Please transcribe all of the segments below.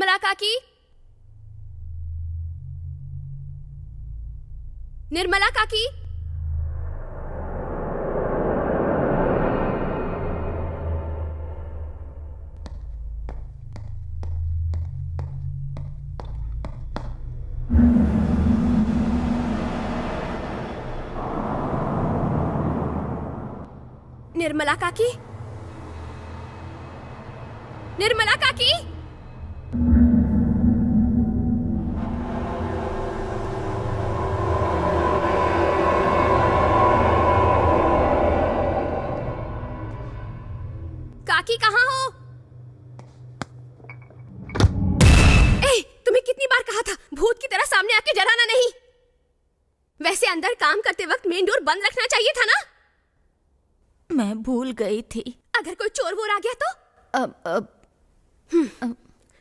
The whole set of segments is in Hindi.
निर्मला काकी, निर्मला काकी, निर्मला काकी, निर्मला काकी। काकी कहाँ हो? ए, तुम्हें कितनी बार कहा था भूत की तरह सामने आके डराना नहीं। वैसे अंदर काम करते वक्त मेन डोर बंद रखना चाहिए था ना। मैं भूल गई थी। अगर कोई चोर वोर आ गया तो?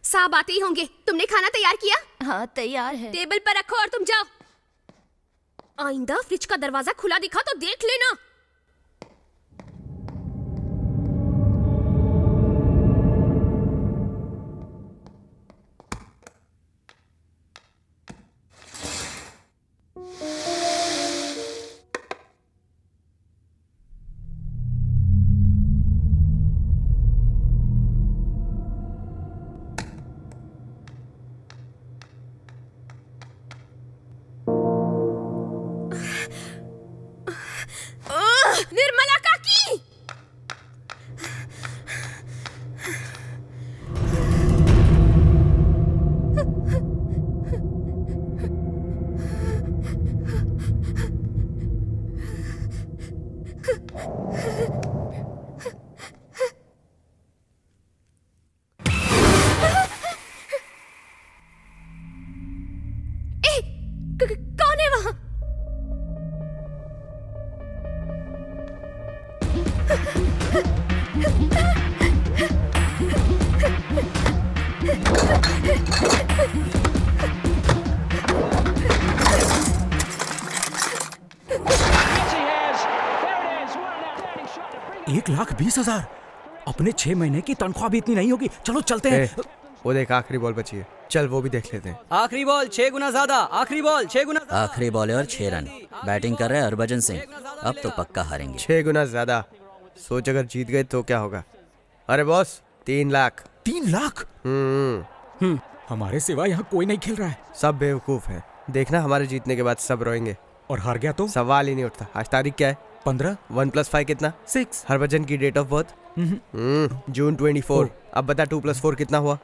साहब आते ही होंगे। तुमने खाना तैयार किया? हाँ तैयार है। टेबल पर रखो और तुम जाओ। आइंदा फ्रिज का दरवाजा खुला दिखा तो देख लेना। निर्मला काकी, कौन है वहां? $1,20,000। अपने 6 महीने की तनख्वाह भी इतनी नहीं होगी। चलो चलते हैं। वो देख आखिरी बॉल बची है, चल वो भी देख लेते हैं। आखिरी बॉल 6 गुना ज्यादा। आखिरी बॉल 6 गुना। आखिरी बॉलर 6 रन। बैटिंग कर रहे हैं हरभजन सिंह। अब तो पक्का हारेंगे। 6 गुना ज्यादा। सोच अगर जीत गए तो क्या होगा। अरे बॉस 3 लाख। 3 लाख? हमारे सिवा यहाँ कोई नहीं खेल रहा है। सब बेवकूफ है। देखना हमारे जीतने के बाद सब रोएंगे। और हार गया तो? सवाल ही नहीं उठता। आज तारीख क्या है? 15। 1 + 5 कितना? 6। हरभजन की डेट ऑफ बर्थ? जून 24। अब बता 2 + 4 कितना हुआ?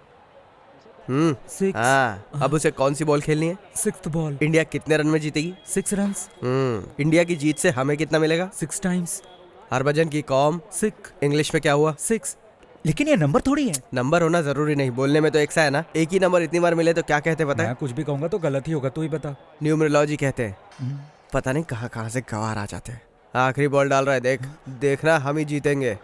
6। हाँ, अब उसे कौन सी बॉल खेलनी है? 6th ball. इंडिया कितने रन में जीतेगी? 6 रन्स। इंडिया की जीत से हमें कितना मिलेगा? 6 टाइम्स। हरभजन की कॉम? 6। इंग्लिश में क्या हुआ? 6। लेकिन ये नंबर थोड़ी है। नंबर होना जरूरी नहीं, बोलने में तो एक सा है ना। एक ही नंबर इतनी बार मिले तो क्या कहते पता है? मैं कुछ भी कहूंगा तो गलत ही होगा, तू ही बता। न्यूमरोलॉजी कहते हैं। पता नहीं कहाँ कहाँ से गवार आ जाते हैं। आखिरी बॉल डाल रहा है, देखना हम ही जीतेंगे।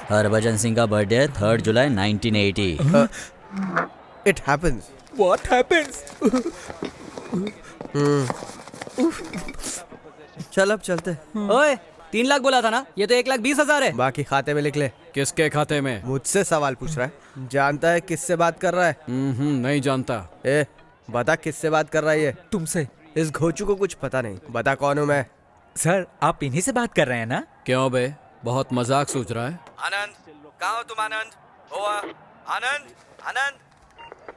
हरभजन सिंह का बर्थडे है 3 जुलाई 1980। It happens. What happens? चल अब चलते। ओए 3 लाख बोला था ना, ये तो 1,20,000 है। बाकी खाते में लिख ले। किसके खाते में? मुझसे सवाल पूछ रहा है। जानता है किससे बात कर रहा है? नहीं जानता। ए बता किससे बात कर रहा है ये? तुमसे। इस घोचू को कुछ पता नहीं। बता कौन हूँ मैं? सर आप इन्हीं से बात कर रहे हैं ना? क्यों बे, बहुत मजाक सूझ रहा है? आनंद कहाँ हो तुम? आनंद आनंद आनंद।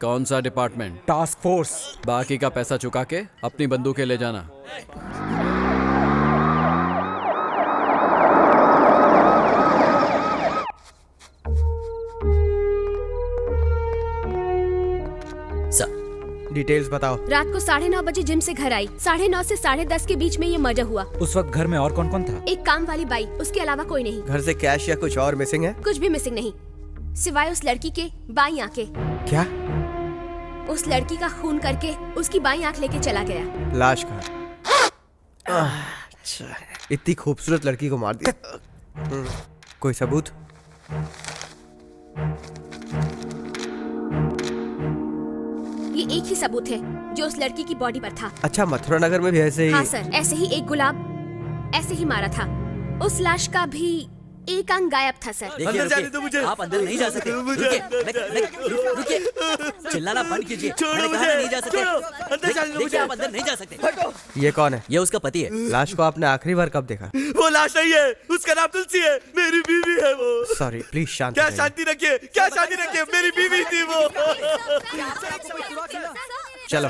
कौन सा डिपार्टमेंट? Task force. बाकी का पैसा चुका के अपनी बंदूकें ले जाना। डिटेल्स बताओ। रात को 9:30 बजे जिम से घर आई। 9:30 से 10:30 के बीच में ये मर्डर हुआ। उस वक्त घर में और कौन कौन था? एक काम वाली बाई, उसके अलावा कोई नहीं। घर से कैश या कुछ और मिसिंग है? कुछ भी मिसिंग नहीं, सिवाय उस लड़की के बाई आंखें। क्या? उस लड़की का खून करके उसकी बाई आंख लेके चला गया। लाश कहाँ? अच्छा, इतनी खूबसूरत लड़की को मार दिया। कोई सबूत? ये एक ही सबूत है जो उस लड़की की बॉडी पर था। अच्छा, मथुरा नगर में भी ऐसे ही? हाँ सर, ऐसे ही एक गुलाब ऐसे ही मारा था। उस लाश का भी एक अंग गायब था सर। अंदर जाने दो मुझे। आप अंदर नहीं जा सकते। रुकिए, चिल्लाना बंद कीजिए। मैंने कहा नहीं जा सकते। अंदर जाने दो मुझे। आप अंदर नहीं जा सकते। ये कौन है? ये उसका पति है। लाश को आपने आखिरी बार कब देखा? वो लाश नहीं है, उसका नाम तुलसी है, मेरी बीवी है वो। सॉरी, प्लीज शांत क्या रहिए। शांति रखिए, क्या शांति रखिए, मेरी बीवी थी वो। चलो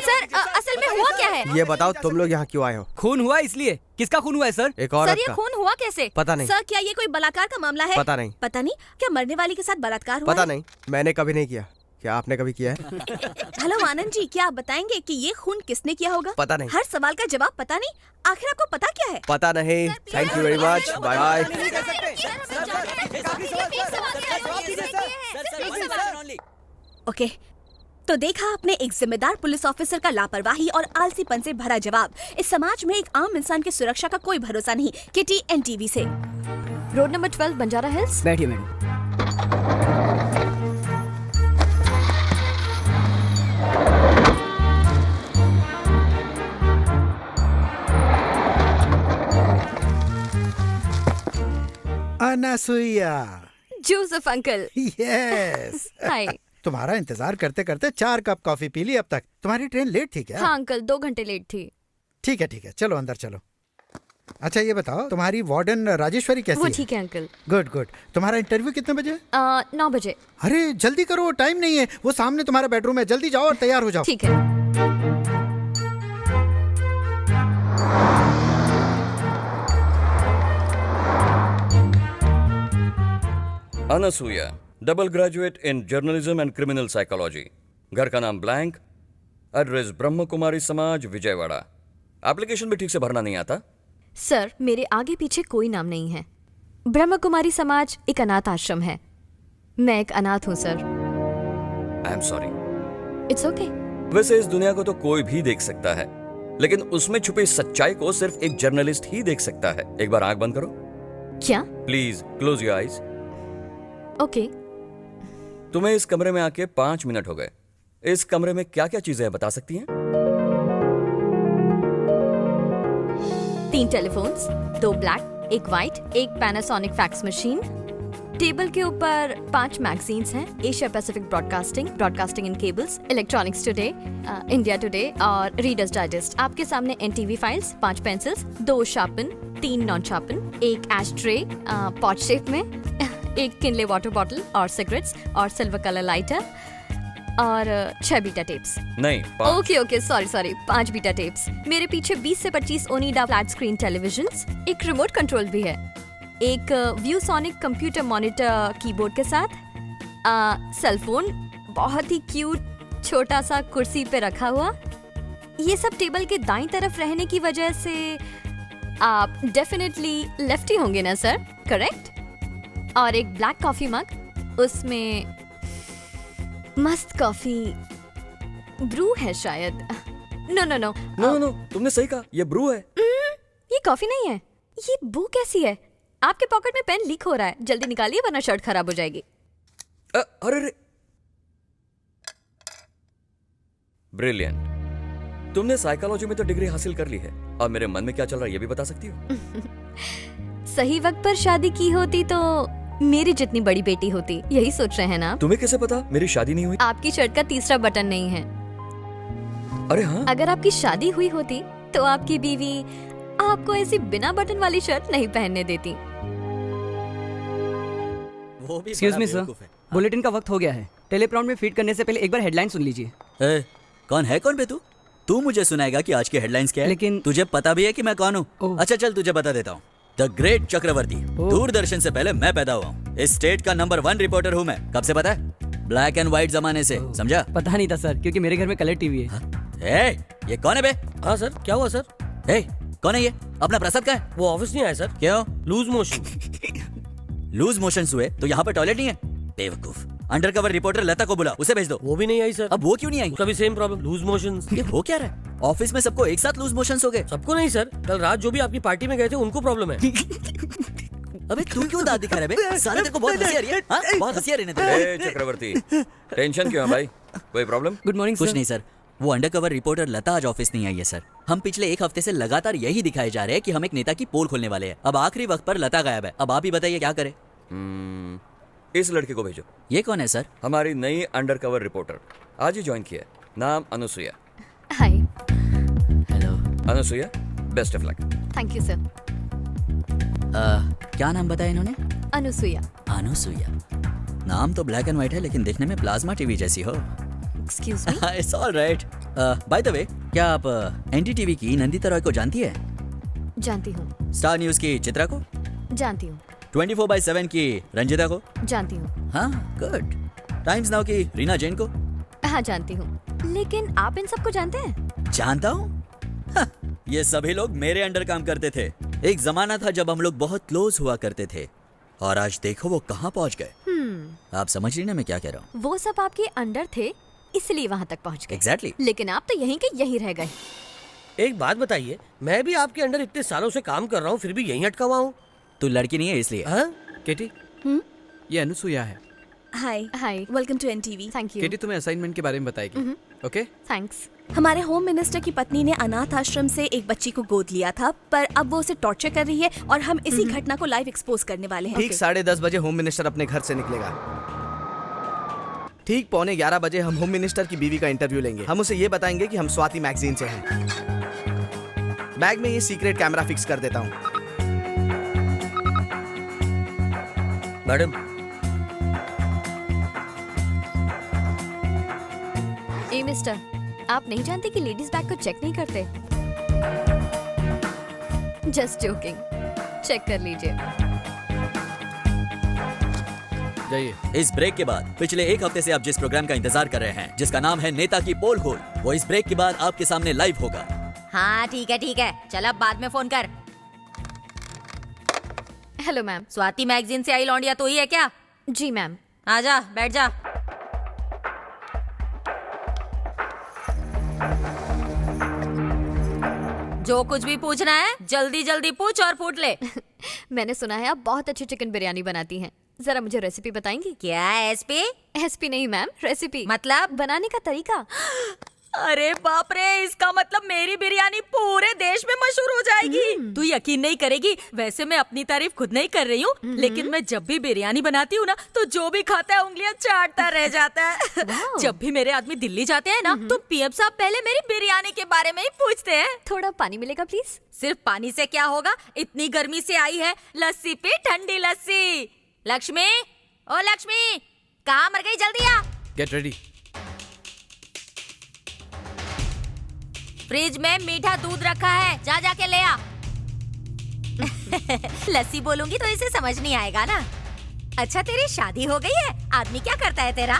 सर असल में हुआ क्या है? ये बताओ, तुम लोग यहाँ क्यों आए हो? खून हुआ इसलिए। किसका खून हुआ है सर? एक सर औरत ये का। खून हुआ कैसे? पता नहीं। सर क्या ये कोई बलात्कार का मामला है? पता नहीं। पता नहीं? क्या मरने वाली के साथ बलात्कार हुआ पता है? नहीं, मैंने कभी नहीं किया। क्या आपने कभी किया है? हेलो आनंद जी, क्या आप बताएंगे कि ये खून किसने किया होगा? पता नहीं। हर सवाल का जवाब पता नहीं, आखिर आपको पता क्या है? पता नहीं। Thank you very much, bye bye. Okay, तो देखा आपने एक जिम्मेदार पुलिस ऑफिसर का लापरवाही और आलसीपन से भरा जवाब। इस समाज में एक आम इंसान की सुरक्षा का कोई भरोसा नहीं। किटी एनटीवी से। Road number 12 Banjara Hills. बैठिए madam. Anasuya. Joseph uncle. Yes. Hi. तुम्हारा इंतजार करते करते 4 कप कॉफी पी ली अब तक। तुम्हारी ट्रेन लेट थी क्या? हाँ अंकल, 2 घंटे लेट थी। ठीक है, चलो अंदर चलो। अच्छा ये बताओ, तुम्हारी वार्डन राजेश्वरी कैसी वो है? ठीक है अंकल। गुड। तुम्हारा इंटरव्यू कितने बजे? 9 बजे। अरे जल्दी करो, टाइम नहीं है। वो सामने तुम्हारा बेडरूम है, जल्दी जाओ और तैयार हो जाओ। ठीक है। Anasuya, double graduate in journalism and criminal psychology. घर का नाम ब्लैंक, एड्रेस ब्रह्म कुमारी समाज, विजयवाड़ा। एप्लीकेशन भी ठीक से भरना नहीं आता? सर मेरे आगे पीछे कोई नाम नहीं है। ब्रह्म कुमारी समाज एक अनाथ आश्रम है। मैं एक अनाथ हूँ sir. I am sorry. It's okay. वैसे इस दुनिया को तो कोई भी देख सकता है, लेकिन उसमें छुपी सच्चाई को सिर्फ एक जर्नलिस्ट ही देख सकता है। एक बार आंख बंद करो। क्या? Please close your eyes. Okay. तुम्हें इस कमरे में आके 5 मिनट हो गए। इस कमरे में क्या क्या चीजें हैं बता सकती हैं? 3 telephones, 2 black, 1 white, 1 Panasonic fax machine. Table के ऊपर 5 मैगजीन्स हैं। Asia Pacific broadcasting, broadcasting in cables, electronics today, India today और रीडर्स डाइजेस्ट। आपके सामने NTV files, 5 pencils, 2 sharpen, 3 non sharpen, 1 ashtray pot shape में, 1 किनले वाटर बॉटल और सिगरेट्स और सिल्वर कलर लाइटर और 6 बीटा टेप्स। नहीं, 5। Okay sorry 5 beta tapes. मेरे पीछे 20 से 25 ओनिडा फ्लैट स्क्रीन टेलीविजन्स, एक रिमोट कंट्रोल भी है, एक व्यूसोनिक कंप्यूटर मॉनिटर कीबोर्ड के साथ, सेल फोन बहुत ही क्यूट छोटा सा कुर्सी पे रखा हुआ। ये सब टेबल के दाईं तरफ रहने की वजह से आप डेफिनेटली लेफ्टी होंगे ना सर? करेक्ट। और एक ब्लैक कॉफी मग, उसमें मस्त कॉफी ब्रू है शायद। नो, तुमने सही कहा, ये ब्रू है। ये कॉफी नहीं है। ये बू कैसी है? आपके पॉकेट में पेन लीक हो रहा है, जल्दी निकालिए वरना शर्ट खराब हो जाएगी। अरे ब्रिलियंट। तुमने साइकोलॉजी में तो डिग्री हासिल कर ली है, और मेरे मन में क्या चल रहा है ये भी बता सकती हो? सही वक्त पर शादी की होती तो मेरी जितनी बड़ी बेटी होती। यही सोच रहे हैं ना? तुम्हें कैसे पता मेरी शादी नहीं हुई? आपकी शर्ट का तीसरा बटन नहीं है। अरे हाँ। अगर आपकी शादी हुई होती तो आपकी बीवी आपको ऐसी बिना बटन वाली शर्ट नहीं पहनने देती। एक्सक्यूज मी सर, बुलेटिन का वक्त हो गया है। टेलीप्रॉम्प्ट में फीड करने से पहले एक बार हेडलाइन सुन लीजिए। कौन बे तू? तू मुझे सुनाएगा कि आज की हेडलाइंस क्या है? लेकिन तुझे पता भी है कि मैं कौन हूँ? अच्छा चल तुझे बता देता हूँ। द ग्रेट चक्रवर्ती, दूरदर्शन से पहले मैं पैदा हुआ हूँ। इस स्टेट का नंबर 1 रिपोर्टर हूँ मैं। कब से पता है? ब्लैक एंड व्हाइट जमाने से, समझा? पता नहीं था सर, क्योंकि मेरे घर में कलर टीवी है। ये कौन है बे? हाँ सर, क्या हुआ सर? कौन है ये? अपना प्रसाद का है? वो ऑफिस नहीं आया सर। क्यों? Loose motion. लूज मोशन हुए तो यहाँ पे टॉयलेट नहीं है? बेवकूफ। अंडरकवर रिपोर्टर लता को बुला, उसे भेज दो। वो भी नहीं आई सर। अब वो क्यों नहीं आई? उसका भी सेम प्रॉब्लम, लूज मोशंस। ये हो क्या रहा है? ऑफिस में सबको एक साथ लूज मोशंस हो गए? सबको नहीं सर, कल रात जो भी आपकी पार्टी में गए थे उनको प्रॉब्लम है। अबे तू क्यों दांत दिखा रहा है बे? साले तेरे को बहुत हंसी आ रही है? हाँ? बहुत हंसी आ रही है ना तेरे को? ए चक्रवर्ती, टेंशन क्यों है भाई? कोई प्रॉब्लम? गुड मॉर्निंग कुछ सर। नहीं सर, वो अंडरकवर रिपोर्टर लता आज ऑफिस नहीं आई है सर। हम पिछले 1 हफ्ते से लगातार यही दिखाए जा रहे हैं कि हम एक नेता की पोल खोलने वाले हैं। अब आखिरी वक्त पर लता गायब है। अब आप ही बताइए क्या करें? इस लड़के को भेजो। ये कौन है सर? हमारी नई अंडरकवर रिपोर्टर, आज ही ज्वाइन किया है। नाम Anusuya. Hi. Hello. Anusuya, best of luck. Thank you sir. क्या नाम बताया इन्होंने? अनुसुया। अनुसुया। नाम तो ब्लैक एंड व्हाइट है लेकिन देखने में प्लाज्मा टीवी जैसी हो। Excuse me. It's all right. By the way, क्या आप एनडीटीवी की नंदिता रॉय को जानती है? जानती हूँ। स्टार न्यूज की चित्रा को? जानती हूँ। 24/7 की रंजिता को? जानती हूँ। हाँ, गुड। टाइम्स नाउ की रीना जैन को? हाँ जानती हूँ। लेकिन आप इन सबको जानते हैं? जानता हूँ? ये सभी लोग मेरे अंडर काम करते थे। एक जमाना था जब हम लोग बहुत क्लोज हुआ करते थे, और आज देखो वो कहाँ पहुँच गए। आप समझ रही ना मैं क्या कह रहा हूँ? वो सब आपके अंडर थे इसलिए वहाँ तक पहुँच गए। एग्जैक्टली। लेकिन आप तो यहीं के यहीं रह गए। एक बात बताइए, मैं भी आपके अंडर इतने सालों से काम कर रहा हूँ, फिर भी यहीं अटका हुआ हूँ। तू लड़की नहीं है इसलिए। हाँ? केटी, ये अनुसुया है। Hi hi. Welcome to NTV. Thank you. KT तुम्हें असाइनमेंट के बारे में बताएगी। ओके? थैंक्स। हमारे होम मिनिस्टर की पत्नी ने अनाथ आश्रम से एक बच्ची को गोद लिया था, पर अब वो उसे टॉर्चर कर रही है और हम इसी घटना को लाइव एक्सपोज करने वाले हैं। ठीक 10:30 बजे होम मिनिस्टर अपने घर से निकलेगा। ठीक 11:15 बजे हम होम मिनिस्टर की बीवी का इंटरव्यू लेंगे। हम उसे ये बताएंगे कि हम स्वाति मैगजीन से हैं। बैग में ये सीक्रेट कैमरा फिक्स कर देता हूँ। मैडम, ए मिस्टर, आप नहीं जानते कि लेडीज बैग को चेक नहीं करते? Just joking. चेक कर लीजिए। जाइए। इस ब्रेक के बाद पिछले 1 हफ्ते से आप जिस प्रोग्राम का इंतजार कर रहे हैं, जिसका नाम है नेता की पोल खोल, वो इस ब्रेक के बाद आपके सामने लाइव होगा। हाँ ठीक है, चल अब बाद में फोन कर। Hello ma'am. स्वाति मैगजीन से आई लौंडिया तो ही है क्या? जी मैम। आजा, बैठ जा। जो कुछ भी पूछना है जल्दी जल्दी पूछ और फूट ले। मैंने सुना है आप बहुत अच्छी चिकन बिरयानी बनाती हैं। जरा मुझे रेसिपी बताएंगी? क्या एसपी? एसपी नहीं मैम, रेसिपी। मतलब बनाने का तरीका। अरे बाप रे, इसका मतलब मेरी बिरयानी पूरे देश में मशहूर हो जाएगी। तू यकीन नहीं करेगी, वैसे मैं अपनी तारीफ खुद नहीं कर रही हूँ, लेकिन मैं जब भी बिरयानी बनाती हूँ ना, तो जो भी खाता है उंगलियां चाटता रह जाता है। जब भी मेरे आदमी दिल्ली जाते हैं ना, तो पीएम साहब पहले मेरी बिरयानी के बारे में ही पूछते हैं। थोड़ा पानी मिलेगा प्लीज? सिर्फ पानी से क्या होगा, इतनी गर्मी से आई है, लस्सी पी, ठंडी लस्सी। लक्ष्मी, ओ लक्ष्मी, कहाँ मर गई? जल्दी आ। Get ready. फ्रिज में मीठा दूध रखा है, जा जाके ले आ। लस्सी बोलूंगी तो इसे समझ नहीं आएगा ना। अच्छा तेरी शादी हो गई है? आदमी क्या करता है तेरा?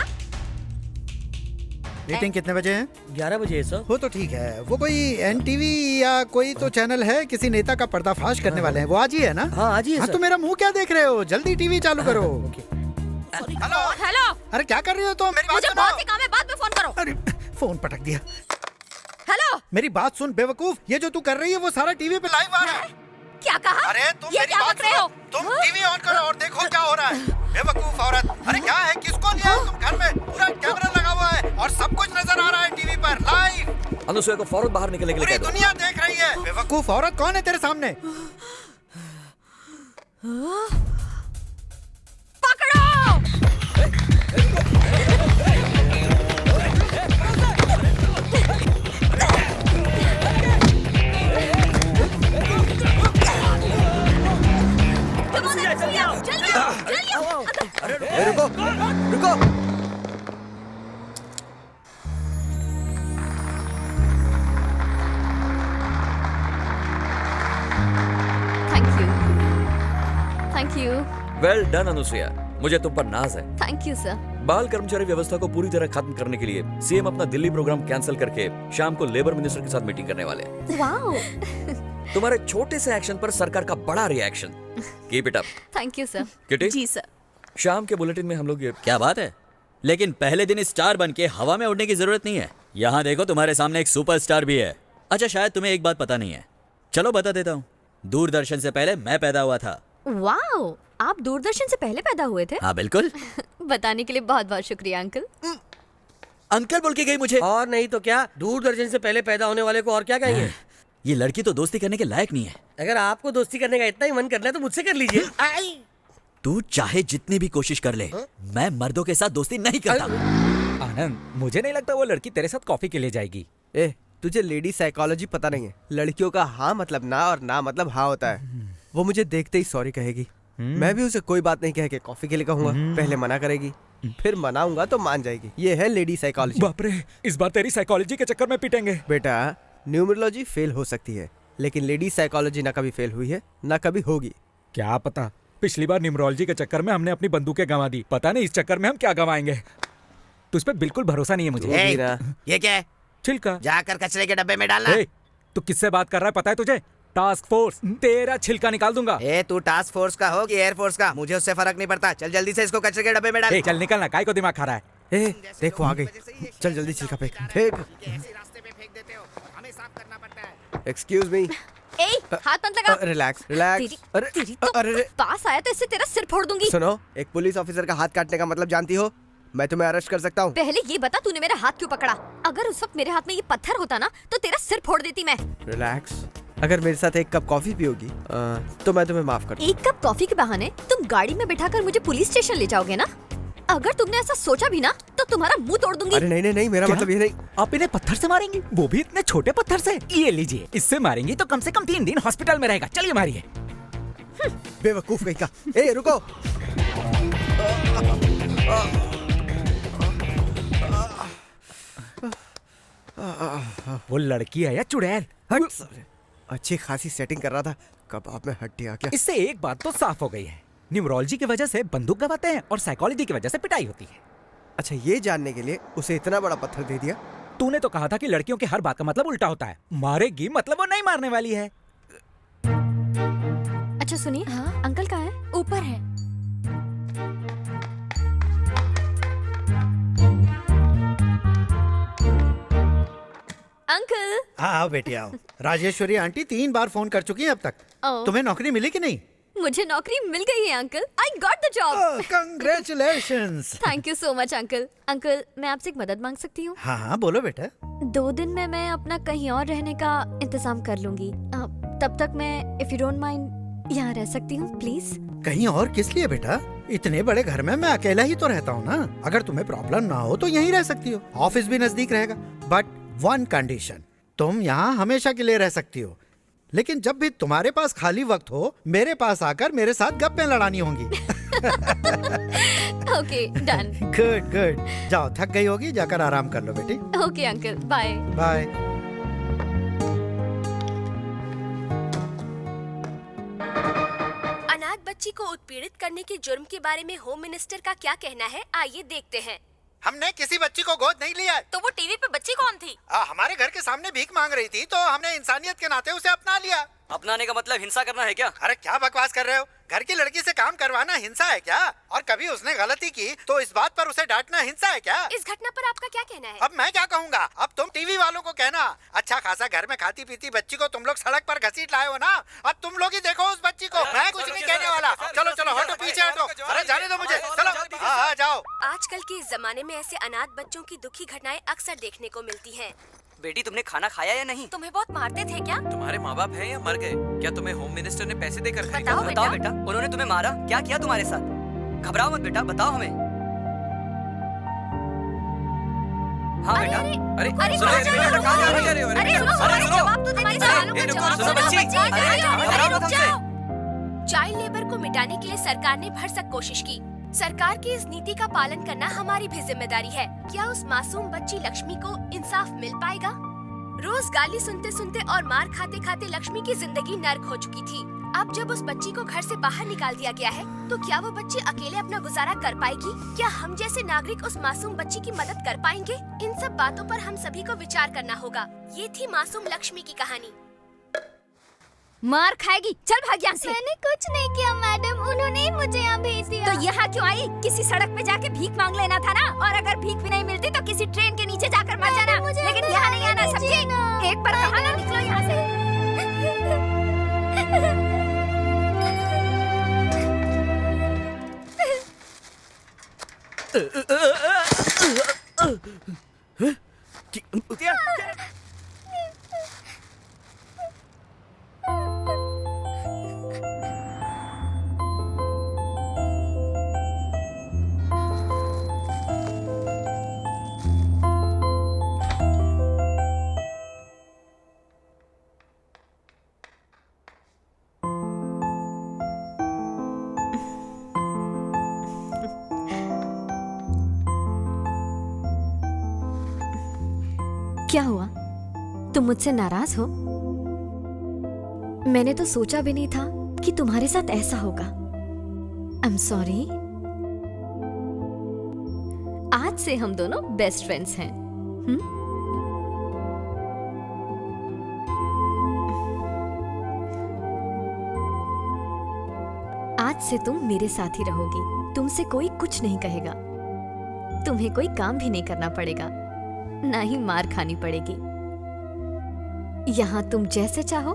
मीटिंग कितने बजे है? 11 बजे सर। वो तो ठीक है। वो कोई एनटीवी या कोई तो चैनल है, किसी नेता का पर्दाफाश करने वाले हैं। वो आज ही है ना? हाँ आज ही है हाँ सर। तो मेरा मुंह क्या देख रहे हो? जल्दी टीवी चालू करो। हेलो हेलो, अरे क्या कर रही हो तुम? मेरी बात मुझे सुनो। बहुत ही काम है, बाद में फोन करो। अरे फोन पटक दिया। हेलो, मेरी बात सुन बेवकूफ, ये जो तू कर रही है वो सारा टीवी पे लाइव आ रहा है। क्या कहा? अरे तुम ये मेरी क्या बात बक रहे सुनो। हो? तुम टीवी ऑन करो और देखो क्या हो रहा है। बेवकूफ औरत, अरे क्या है, किसको लिया है तुम घर में? पूरा कैमरा लगा हुआ है और सब कुछ नजर आ रहा है टीवी पर लाइव। अनुसुया को फौरन बाहर निकलने के लिए पूरी कह दो। दुनिया देख रही है। बेवकूफ औरत, कौन है तेरे सामने? पकड़ो। रुको रुको। Thank you. Thank you. Well done Anusuya, मुझे तुम पर नाज है। Thank you sir. बाल कर्मचारी व्यवस्था को पूरी तरह खत्म करने के लिए सीएम अपना दिल्ली प्रोग्राम कैंसिल करके शाम को लेबर मिनिस्टर के साथ मीटिंग करने वाले हैं। वाओ। तुम्हारे छोटे से एक्शन पर सरकार का बड़ा reaction. Keep it up. Thank you sir. Kitty, जी सर। शाम के बुलेटिन में हम लोग ये क्या बात है, लेकिन पहले दिन स्टार बन के हवा में उड़ने की जरूरत नहीं है। यहाँ देखो तुम्हारे सामने एक सुपरस्टार भी है। अच्छा शायद तुम्हें एक बात पता नहीं है, चलो बता देता हूँ। दूरदर्शन से पहले मैं पैदा हुआ था वाओ, आप दूरदर्शन से पहले पैदा हुए थे? हाँ बिल्कुल। बताने के लिए बहुत बहुत शुक्रिया अंकल। अंकल बोल के गई मुझे। और नहीं तो क्या, दूरदर्शन से पहले पैदा होने वाले को और क्या कहेंगे। ये लड़की तो दोस्ती करने के लायक नहीं है। अगर आपको दोस्ती करने का इतना ही मन करना है तो मुझसे कर लीजिए। तू चाहे जितनी भी कोशिश कर ले, मैं मर्दों के साथ दोस्ती नहीं करता। आनंद, मुझे नहीं लगता वो लड़की तेरे साथ कॉफी के लिए जाएगी। ए, तुझे लेडी साइकोलॉजी पता नहीं है। लड़कियों का हाँ मतलब ना और ना मतलब हाँ होता है। वो मुझे देखते ही सॉरी कहेगी, मैं भी उसे कोई बात नहीं कह के कॉफी के लिए कहूंगा। पहले मना करेगी, फिर मनाऊंगा तो मान जाएगी। ये है लेडी साइकोलॉजी। बाप रे, इस बार तेरी साइकोलॉजी के चक्कर में पिटेंगे। बेटा, न्यूमरोलॉजी फेल हो सकती है, लेकिन लेडी साइकोलॉजी ना कभी फेल हुई है ना कभी होगी। क्या पता, पिछली बार न्यूमरोलॉजी के चक्कर में हमने अपनी बंदूकें गंवा दी, पता नहीं इस चक्कर में हम क्या गंवाएंगे। तुझ पे बिल्कुल भरोसा नहीं है मुझे। ये क्या है? छिलका। जाकर कचरे के डब्बे में डालना। तू किससे बात कर रहा है पता है तुझे? टास्क फोर्स, तेरा छिलका निकाल दूंगा। तू टास्क फोर्स का हो कि एयरफोर्स का, मुझे उससे फर्क नहीं पड़ता। चल जल्दी से इसको कचरे के डब्बे में डाल। चल निकलना, काय को दिमाग खा रहा है। देखो आ गई, चल जल्दी छिलका फेंक। रास्ते में फेंक देते हो, हमें साफ करना पड़ता है। Excuse me. हाथ मत लगा। Relax relax. तेरी तो पास आया तो इससे तेरा सिर फोड़ दूंगी। सुनो, एक पुलिस ऑफिसर का हाथ काटने का मतलब जानती हो? मैं तुम्हें अरेस्ट कर सकता हूँ। पहले ये बता, तूने मेरा हाथ क्यों पकड़ा? अगर उस वक्त मेरे हाथ में ये पत्थर होता ना तो तेरा सिर फोड़ देती मैं। रिलैक्स। अगर मेरे साथ एक कप कॉफी पियोगी तो मैं तुम्हें माफ कर दूंगा। एक कप कॉफी के बहाने तुम गाड़ी में बिठाकर मुझे पुलिस स्टेशन ले जाओगे ना? अगर तुमने ऐसा सोचा भी ना तो तुम्हारा मुंह तोड़ दूंगी। अरे नहीं नहीं नहीं, मेरा मतलब ये नहीं। आप इन्हें पत्थर से मारेंगी, वो भी इतने छोटे पत्थर से? ये लीजिए, इससे मारेंगी तो कम से कम 3 दिन हॉस्पिटल में रहेगा। चलिए मारिए। बेवकूफ कहीं का। ए रुको। वो लड़की है या चुड़ैल? अच्छी खासी सेटिंग कर रहा था, कबाब में हड्डी आ गया। इससे एक बात तो साफ हो गई है, न्यूमरोलॉजी की वजह से बंदूक गवाते हैं और साइकोलॉजी की वजह से पिटाई होती है। अच्छा, ये जानने के लिए उसे इतना बड़ा पत्थर दे दिया? तूने तो कहा था कि लड़कियों की हर बात का मतलब उल्टा होता है। मारेगी मतलब वो नहीं मारने वाली है। अच्छा सुनिए, हाँ? अंकल कहाँ है? ऊपर है। अंकल। हाँ आओ बेटी आओ। राजेश्वरी आंटी 3 बार फोन कर चुकी हैं अब तक। तुम्हें नौकरी मिली कि नहीं? मुझे नौकरी मिल गई है uncle. I got the job. Congratulations. Thank you so much uncle. Uncle, मैं आपसे एक मदद मांग सकती हूँ? हाँ हाँ बोलो बेटा। 2 दिन में मैं अपना कहीं और रहने का इंतजाम कर लूंगी। तब तक मैं इफ यू डोंट माइंड यहाँ रह सकती हूँ प्लीज? कहीं और किस लिए बेटा? इतने बड़े घर में मैं अकेला ही तो रहता हूँ ना। अगर तुम्हें प्रॉब्लम ना हो तो यहीं रह सकती हो, ऑफिस भी नजदीक रहेगा। बट 1 कंडीशन, तुम यहाँ हमेशा के लिए रह सकती हो, लेकिन जब भी तुम्हारे पास खाली वक्त हो मेरे पास आकर मेरे साथ गप्पे लड़ानी होंगी। Okay done. Good good. जाओ, थक गई होगी, जाकर आराम कर लो बेटी। Okay uncle, bye bye. अनाथ बच्ची को उत्पीड़ित करने के जुर्म के बारे में होम मिनिस्टर का क्या कहना है, आइए देखते हैं। हमने किसी बच्ची को गोद नहीं लिया। तो वो टीवी पे बच्ची कौन थी? हमारे घर के सामने भीख मांग रही थी तो हमने इंसानियत के नाते उसे अपना लिया। अपनाने का मतलब हिंसा करना है क्या? अरे क्या बकवास कर रहे हो? घर की लड़की से काम करवाना हिंसा है क्या? और कभी उसने गलती की तो इस बात पर उसे डांटना हिंसा है क्या? इस घटना पर आपका क्या कहना है? अब मैं क्या कहूँगा? अब तुम टीवी वालों को कहना। अच्छा खासा घर में खाती पीती बच्ची को तुम लोग सड़क पर घसीट लाए हो ना, अब तुम लोग ही देखो उस बच्ची को। मैं कुछ नहीं कहने वाला। चलो चलो हटो, पीछे हटो। अरे जाने दो मुझे, चलो। हाँ जाओ। आजकल के इस जमाने में ऐसे अनाथ बच्चों की दुखी घटनाएं अक्सर देखने को मिलती हैं। बेटी, तुमने खाना खाया या नहीं? तुम्हें बहुत मारते थे क्या? तुम्हारे माँ बाप हैं या मर गए? क्या तुम्हें होम मिनिस्टर ने पैसे देकर खरीदा? बताओ बेटा, उन्होंने तुम्हें मारा? क्या किया तुम्हारे साथ? घबराओ मत बेटा, बताओ हमें। हाँ बेटा। अरे सुनो, चाइल्ड लेबर को मिटाने के लिए सरकार ने भरसक कोशिश की। सरकार की इस नीति का पालन करना हमारी भी जिम्मेदारी है। क्या उस मासूम बच्ची लक्ष्मी को इंसाफ मिल पाएगा? रोज गाली सुनते सुनते और मार खाते खाते लक्ष्मी की जिंदगी नर्क हो चुकी थी। अब जब उस बच्ची को घर से बाहर निकाल दिया गया है तो क्या वो बच्ची अकेले अपना गुजारा कर पाएगी? क्या हम जैसे नागरिक उस मासूम बच्ची की मदद कर पाएंगे? इन सब बातों पर हम सभी को विचार करना होगा। ये थी मासूम लक्ष्मी की कहानी। मार खाएगी, चल भाग यहाँ से। मैंने कुछ नहीं किया मैडम, उन्होंने ही मुझे यहाँ भेज दिया। तो यहाँ क्यों आई? किसी सड़क पे जाके भीख मांग लेना था ना, और अगर भीख भी नहीं मिलती तो किसी ट्रेन के नीचे जाकर मर जाना, लेकिन यहाँ नहीं आना, समझी? एक बार कहा ना, निकलो यहाँ से। क्या हुआ? तुम मुझसे नाराज हो? मैंने तो सोचा भी नहीं था कि तुम्हारे साथ ऐसा होगा। I'm sorry। आज से हम दोनों बेस्ट फ्रेंड्स हैं। आज से तुम मेरे साथ ही रहोगी। तुमसे कोई कुछ नहीं कहेगा। तुम्हें कोई काम भी नहीं करना पड़ेगा, ना ही मार खानी पड़ेगी। यहाँ तुम जैसे चाहो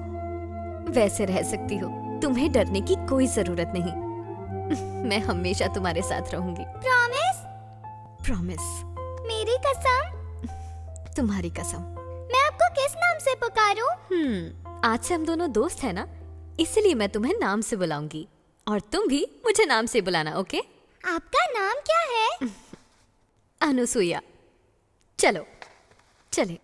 वैसे रह सकती हो। तुम्हें डरने की कोई जरूरत नहीं। मैं हमेशा तुम्हारे साथ रहूंगी। प्रॉमिस? प्रॉमिस। मेरी कसम? तुम्हारी कसम। मैं आपको किस नाम से पुकारूं? आज से हम दोनों दोस्त हैं ना, इसलिए मैं तुम्हें नाम से बुलाऊंगी और तुम भी मुझे नाम से बुलाना, ओके? आपका नाम क्या है? अनुसुईया। चलो चले।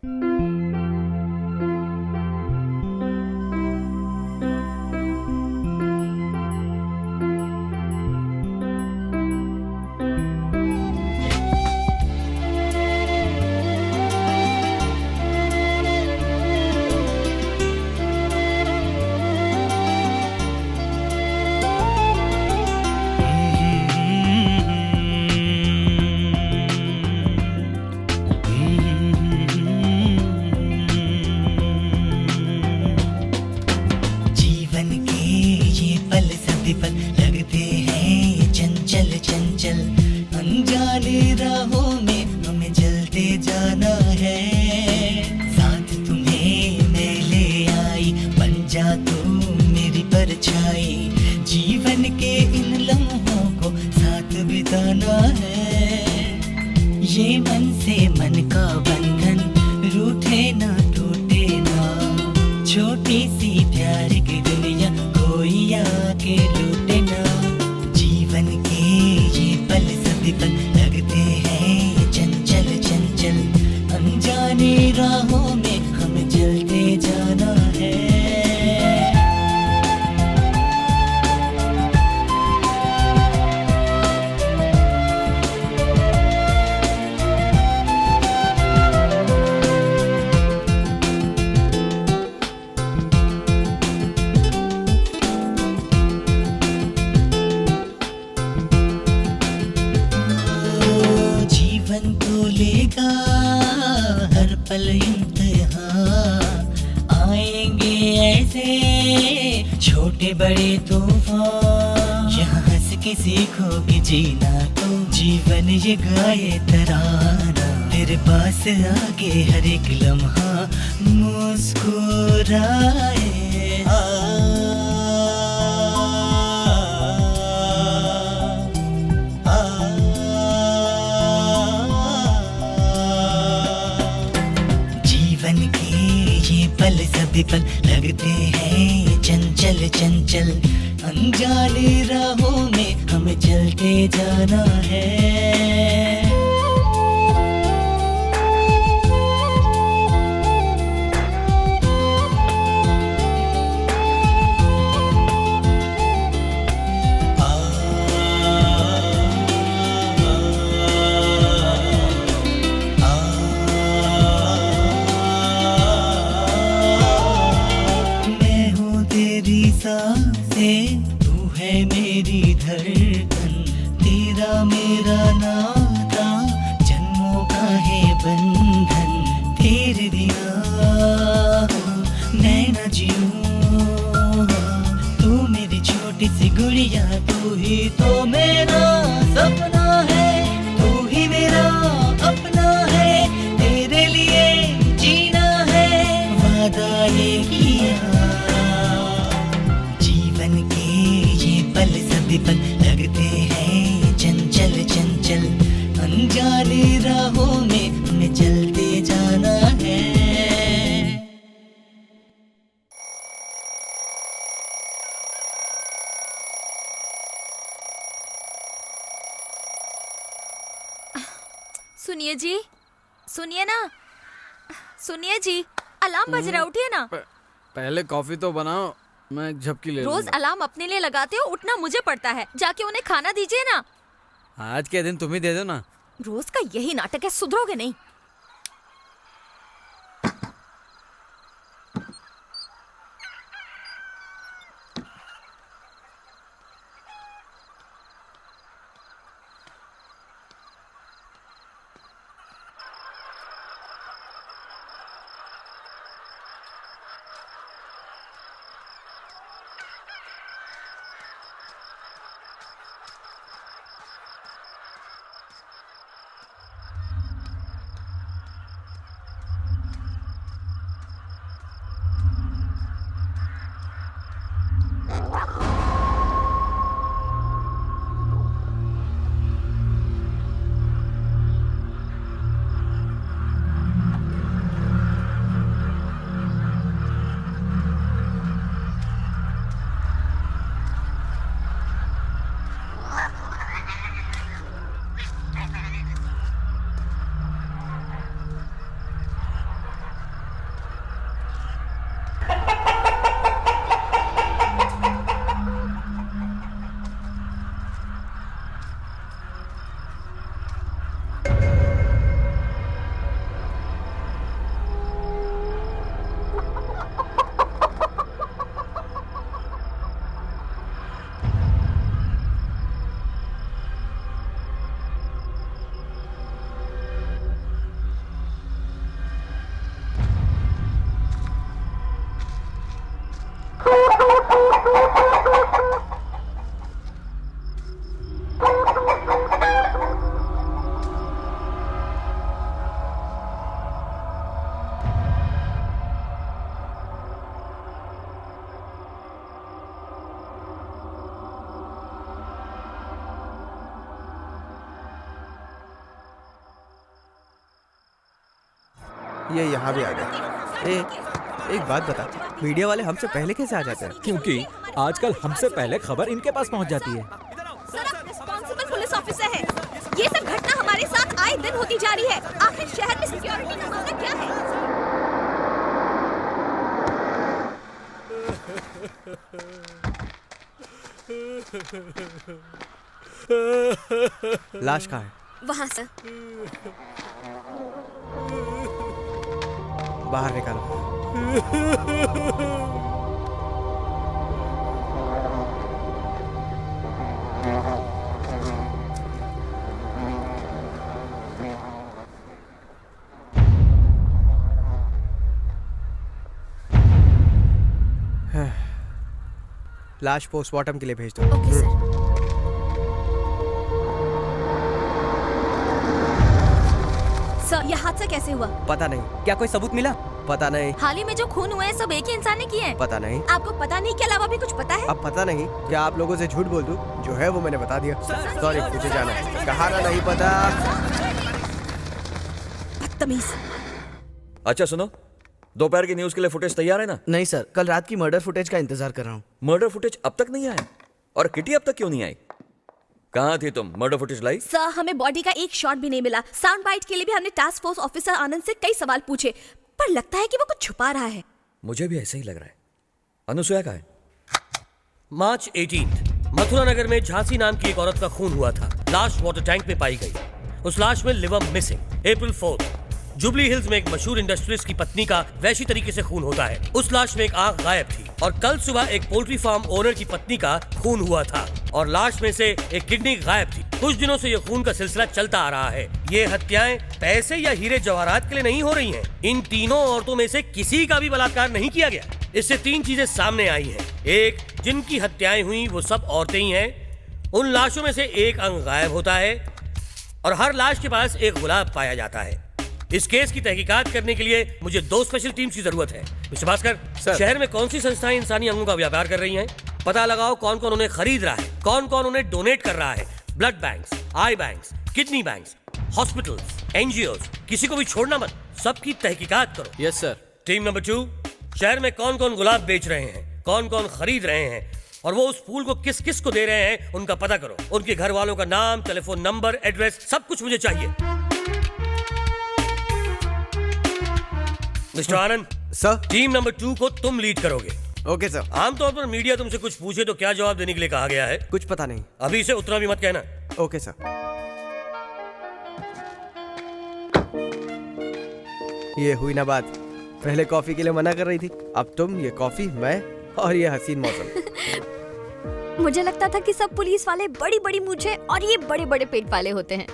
अनजाने राहों में हमें चलते जाना है। सुनिए जी, सुनिए ना, सुनिए जी, अलार्म बज रहा है, उठिए ना। पहले कॉफी तो बनाओ, मैं एक झपकी ले रोज लूंगा। अलार्म अपने लिए लगाते हो, उठना मुझे पड़ता है। जाके उन्हें खाना दीजिए ना। आज के दिन तुम ही दे दो ना। रोज का यही नाटक है, सुधरोगे नहीं। ये यहाँ भी आ गया। एक बात बता, मीडिया वाले हमसे पहले कैसे आ जाते हैं? क्योंकि आजकल हमसे पहले खबर इनके पास पहुंच जाती है। सर, आप रिस्पॉन्सिबल पुलिस ऑफिसर हैं। ये सब घटना हमारे साथ आए दिन होती जा रही है। आखिर शहर में सिक्योरिटी का मामला क्या है? लाश कहाँ है? वहाँ सर। बाहर निकालो। लाश पोस्टमार्टम के लिए भेज दो। Okay sir. सर, यह हादसा कैसे हुआ? पता नहीं। क्या कोई सबूत मिला? पता नहीं। हाल ही में जो खून हुए हैं सब एक ही इंसान ने किए हैं। पता नहीं। आपको पता नहीं के अलावा भी कुछ पता है? अब पता नहीं, क्या आप लोगों से झूठ बोल दूं? जो है वो मैंने बता दिया। सॉरी, मुझे जाना है। कहा ना नहीं पता। बदतमीज। अच्छा सुनो, दोपहर की न्यूज के लिए फुटेज तैयार है ना? नहीं सर, कल रात की मर्डर फुटेज का इंतजार कर रहा हूँ। मर्डर फुटेज अब तक नहीं आया? और किटी अब तक क्यों नहीं आई? कहाँ थी तुम? मर्डर फुटेज लाई? सर, हमें बॉडी का एक शॉट भी नहीं मिला। साउंड बाइट के लिए भी हमने टास्क फोर्स ऑफिसर आनंद से कई सवाल पूछे, पर लगता है कि वो कुछ छुपा रहा है। मुझे भी ऐसा ही लग रहा है। अनुसुया कहाँ है? मार्च 18 मथुरा नगर में झांसी नाम की एक औरत का खून हुआ था। लाश वाटर टैंक में पाई गई। उस लाश में लिवर मिसिंग। अप्रैल 4 जुबली हिल्स में एक मशहूर इंडस्ट्रियलिस्ट की पत्नी का वैसी तरीके से खून होता है। उस लाश में एक आंख गायब थी। और कल सुबह एक पोल्ट्री फार्म ओनर की पत्नी का खून हुआ था और लाश में से एक किडनी गायब थी। कुछ दिनों से ये खून का सिलसिला चलता आ रहा है। ये हत्याएं पैसे या हीरे जवाहरात के लिए नहीं हो रही हैं। इन तीनों औरतों में से किसी का भी बलात्कार नहीं किया गया। इससे तीन चीजें सामने आई हैं। एक, जिनकी हत्याएं हुई वो सब औरतें ही हैं। उन लाशों में से एक अंग गायब होता है और हर लाश के पास एक गुलाब पाया जाता है। इस केस की तहकीकात करने के लिए मुझे 2 स्पेशल टीम्स की जरूरत है। मिस्टर भास्कर, शहर में कौन सी संस्थाएं इंसानी अंगों का व्यापार कर रही हैं? पता लगाओ कौन कौन उन्हें खरीद रहा है, कौन कौन उन्हें डोनेट कर रहा है। Blood banks, eye banks, kidney banks, hospitals, NGOs, किसी को भी छोड़ना मत, सबकी तहकीकात करो। Yes sir. टीम नंबर 2, शहर में कौन कौन गुलाब बेच रहे हैं, कौन कौन खरीद रहे हैं और वो उस फूल को किस किस को दे रहे हैं, उनका पता करो। उनके घर वालों का नाम, टेलीफोन नंबर, एड्रेस, सब कुछ मुझे चाहिए। मिस्टर आनंद सर, टीम नंबर 2 को तुम लीड करोगे। Okay sir. आमतौर पर मीडिया तुमसे कुछ पूछे तो क्या जवाब देने के लिए कहा गया है? कुछ पता नहीं। अभी इसे उतना भी मत कहना। Okay sir. ये हुई ना बात, पहले कॉफी के लिए मना कर रही थी, अब तुम, ये कॉफी, मैं और ये हसीन मौसम। मुझे लगता था कि सब पुलिस वाले बड़ी बड़ी मूछें और ये बड़े बड़े पेट वाले होते हैं,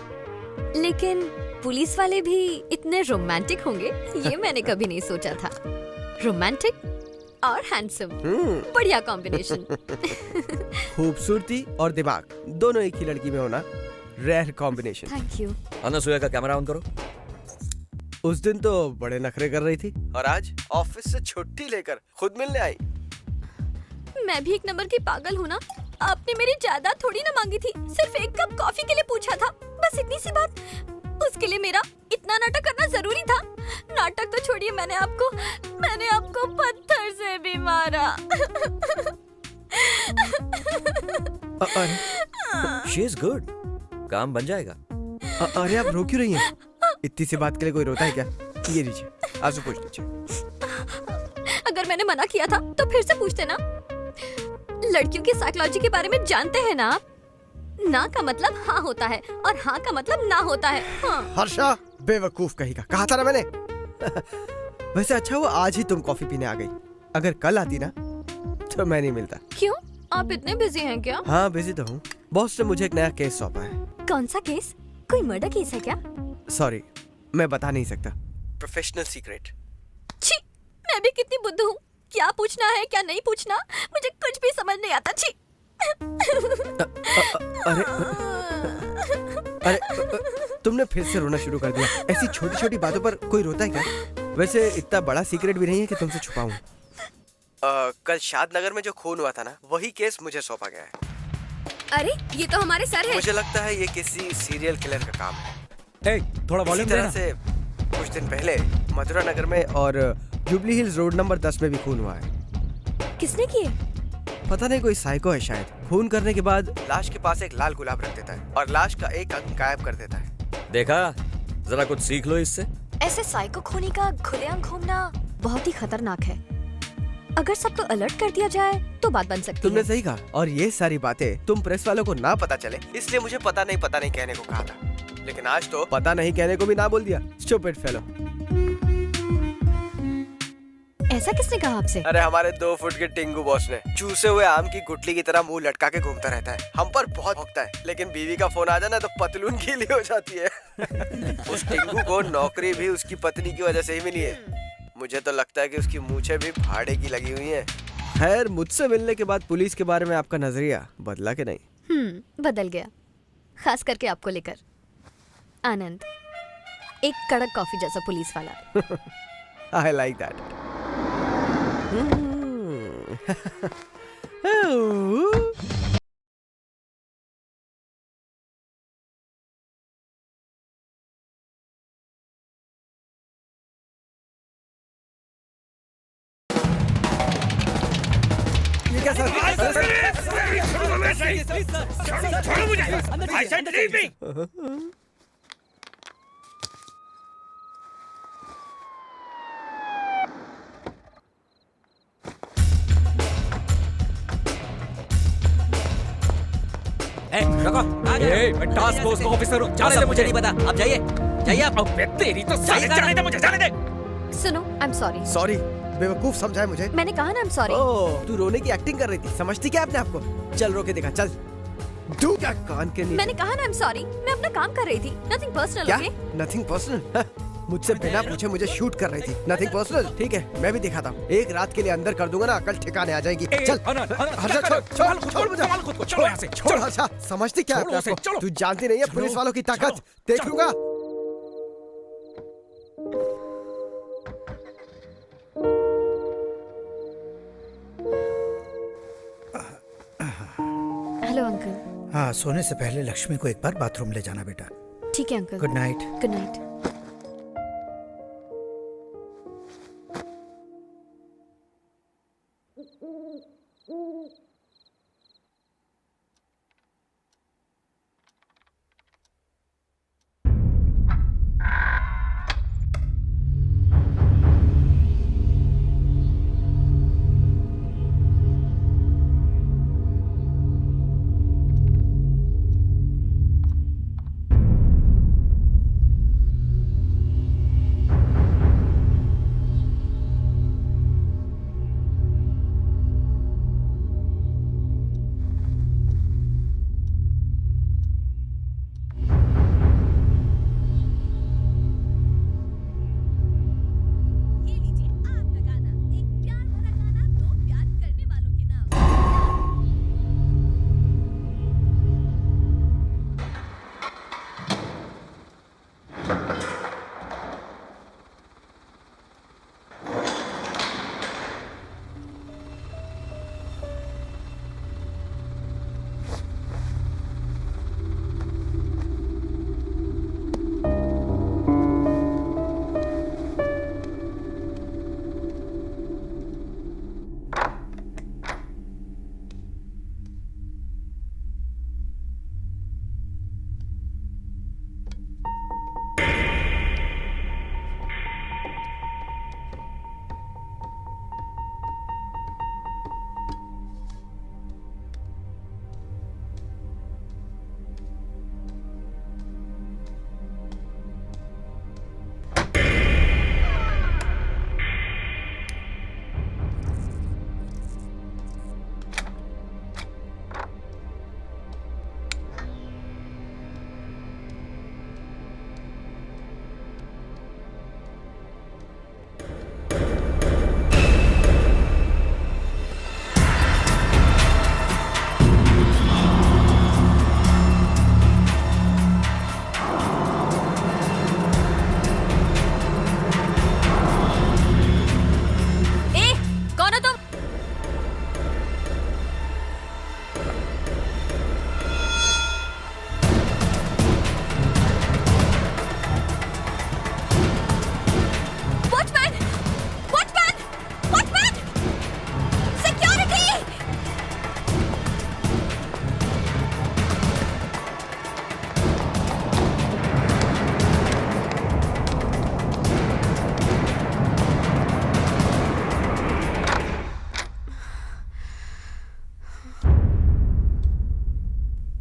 लेकिन पुलिस वाले भी इतने रोमांटिक होंगे ये मैंने कभी नहीं सोचा था। रोमांटिक और हैंडसम, बढ़िया कॉम्बिनेशन। खूबसूरती और दिमाग दोनों एक ही लड़की में होना rare combination. Thank you. Anasuya का कैमरा ऑन करो। उस दिन तो बड़े नखरे कर रही थी और आज ऑफिस से छुट्टी लेकर खुद मिलने आई। मैं भी एक नंबर की पागल हूँ ना। आपने मेरी जायदाद थोड़ी ना मांगी थी, सिर्फ एक कप कॉफी के लिए पूछा था, बस इतनी सी बात। उसके लिए मेरा इतना नाटक करना जरूरी था? नाटक तो छोड़िए, मैंने आपको पत्थर से भी मारा। शी इज गुड, काम बन जाएगा। अरे आप रो क्यों रही हैं? इतनी सी बात के लिए कोई रोता है क्या? ये लीजिए, आंसू पूछ लीजिए। अगर मैंने मना किया था तो फिर से पूछते ना। लड़कियों की साइकोलॉजी के बारे में जानते हैं ना आप? ना का मतलब हाँ होता है और हाँ का मतलब ना होता है। हाँ। हर्षा, बेवकूफ कहीं का, कहा था ना मैंने। वैसे अच्छा हुआ आज ही तुम कॉफी पीने आ गई, अगर कल आती ना तो मैं नहीं मिलता। क्यों, आप इतने बिजी हैं क्या? हाँ बिजी तो हूँ, बॉस ने मुझे एक नया केस सौंपा है। कौन सा केस? कोई मर्डर केस है क्या? सॉरी, मैं बता नहीं सकता, प्रोफेशनल सीक्रेट। छी, मैं भी कितनी बुद्धू हूँ, क्या पूछना है क्या नहीं पूछना मुझे कुछ भी समझ नहीं आता। छी। अरे तुमने फिर से रोना शुरू कर दिया। ऐसी छोटी छोटी बातों पर कोई रोता है क्या? वैसे इतना बड़ा सीक्रेट भी नहीं है कि तुमसे छुपाऊं। कल शादनगर में जो खून हुआ था ना, वही केस मुझे सौंपा गया है। अरे ये तो हमारे सर है। मुझे लगता है ये किसी सीरियल किलर का काम है। थोड़ा इसी वॉल्यूम तरह देना। से कुछ दिन पहले मथुरा नगर में और जुबली हिल्स रोड नंबर 10 में भी खून हुआ है। किसने किए? पता नहीं, कोई साइको है शायद। खून करने के बाद लाश के पास एक लाल गुलाब रख देता है और लाश का एक अंग गायब कर देता है। देखा, जरा कुछ सीख लो इससे। ऐसे साइको खूनी का खुलेआम घूमना बहुत ही खतरनाक है। अगर सबको अलर्ट कर दिया जाए तो बात बन सकती तुमने है। सही कहा, और ये सारी बातें तुम प्रेस वालों को ना पता चले इसलिए मुझे पता नहीं कहने को कहा था, लेकिन आज तो पता नहीं कहने को भी ना बोल दिया। Stupid fellow. ऐसा किसने कहा आपसे? अरे हमारे 2 फुट के टिंगू बॉस ने। चूसे हुए आम की गुठली की तरह मुंह लटका के घूमता रहता है, हम पर बहुत भौंकता है, लेकिन बीवी का फोन आ जाए ना तो पतलून गीली हो जाती है। उस टिंगू को नौकरी भी उसकी पत्नी की वजह से ही मिली है। मुझे तो लगता है कि उसकी मूछें भी फाड़े की लगी हुई हैं। खैर, मुझसे मिलने के बाद पुलिस के बारे में आपका नजरिया बदला कि नहीं? बदल गया, खास करके आपको लेकर। आनंद एक कड़क कॉफी जैसा पुलिस वाला। I like that. मैं टास्क फोर्स का ऑफिसर हूँ, जाने दे मुझे। नहीं पता, आप जाइए जाइए आप। अबे तेरी तो साले, जाने दे मुझे, जाने दे। सुनो, आई एम सॉरी। सॉरी? बेवकूफ समझा है मुझे। मैंने कहा ना आई एम सॉरी। ओह, तू रोने की एक्टिंग कर रही थी, समझती क्या अपने आप को? चल रो के दिखा, चल। तू क्या कान के नीचे? मैंने कहा ना आई एम सॉरी, मैं अपना काम कर रही थी, नथिंग पर्सनल। क्या? ओके? Nothing personal? मुझसे बिना पूछे मुझे शूट कर रही थी, नथिंग पर्सनल। ठीक है, मैं भी दिखाता हूँ। एक रात के लिए अंदर कर दूंगा ना, अकल ठिकाने आ जाएगी। चल हर्षा, छोड़ मुझे, छोड़ यहाँ से, छोड़ हर्षा। समझती क्या है अपने आप को? तू जानती नहीं है पुलिस वालों की ताकत। देख लूंगा। Hello uncle. हाँ, सोने से पहले लक्ष्मी को एक बार बाथरूम ले जाना बेटा। ठीक है uncle. Good night. Good night.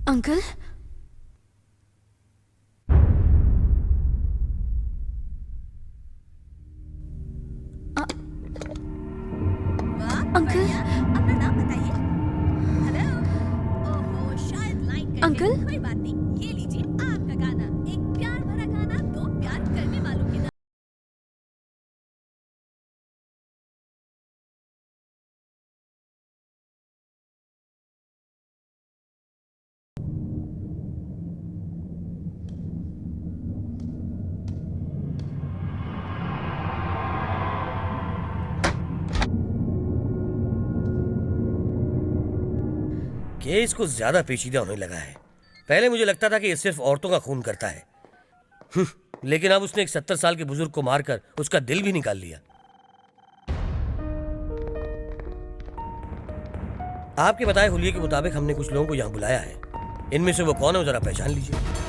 Uncle uncle अपना नाम बताइए। हेलो। ओहो, शायद लाइन कट गई। अंकल? कोई बात नहीं, ये लीजिए आपका गाना, एक प्यार भरा गाना, दो प्यार करने वालों के नाम। केस कुछ ज्यादा पेचीदा होने लगा है। पहले मुझे लगता था कि ये सिर्फ औरतों का खून करता है, लेकिन अब उसने एक 70 साल के बुजुर्ग को मारकर उसका दिल भी निकाल लिया। आपके बताए हुलिये के मुताबिक हमने कुछ लोगों को यहाँ बुलाया है। इनमें से वो कौन है, जरा पहचान लीजिए।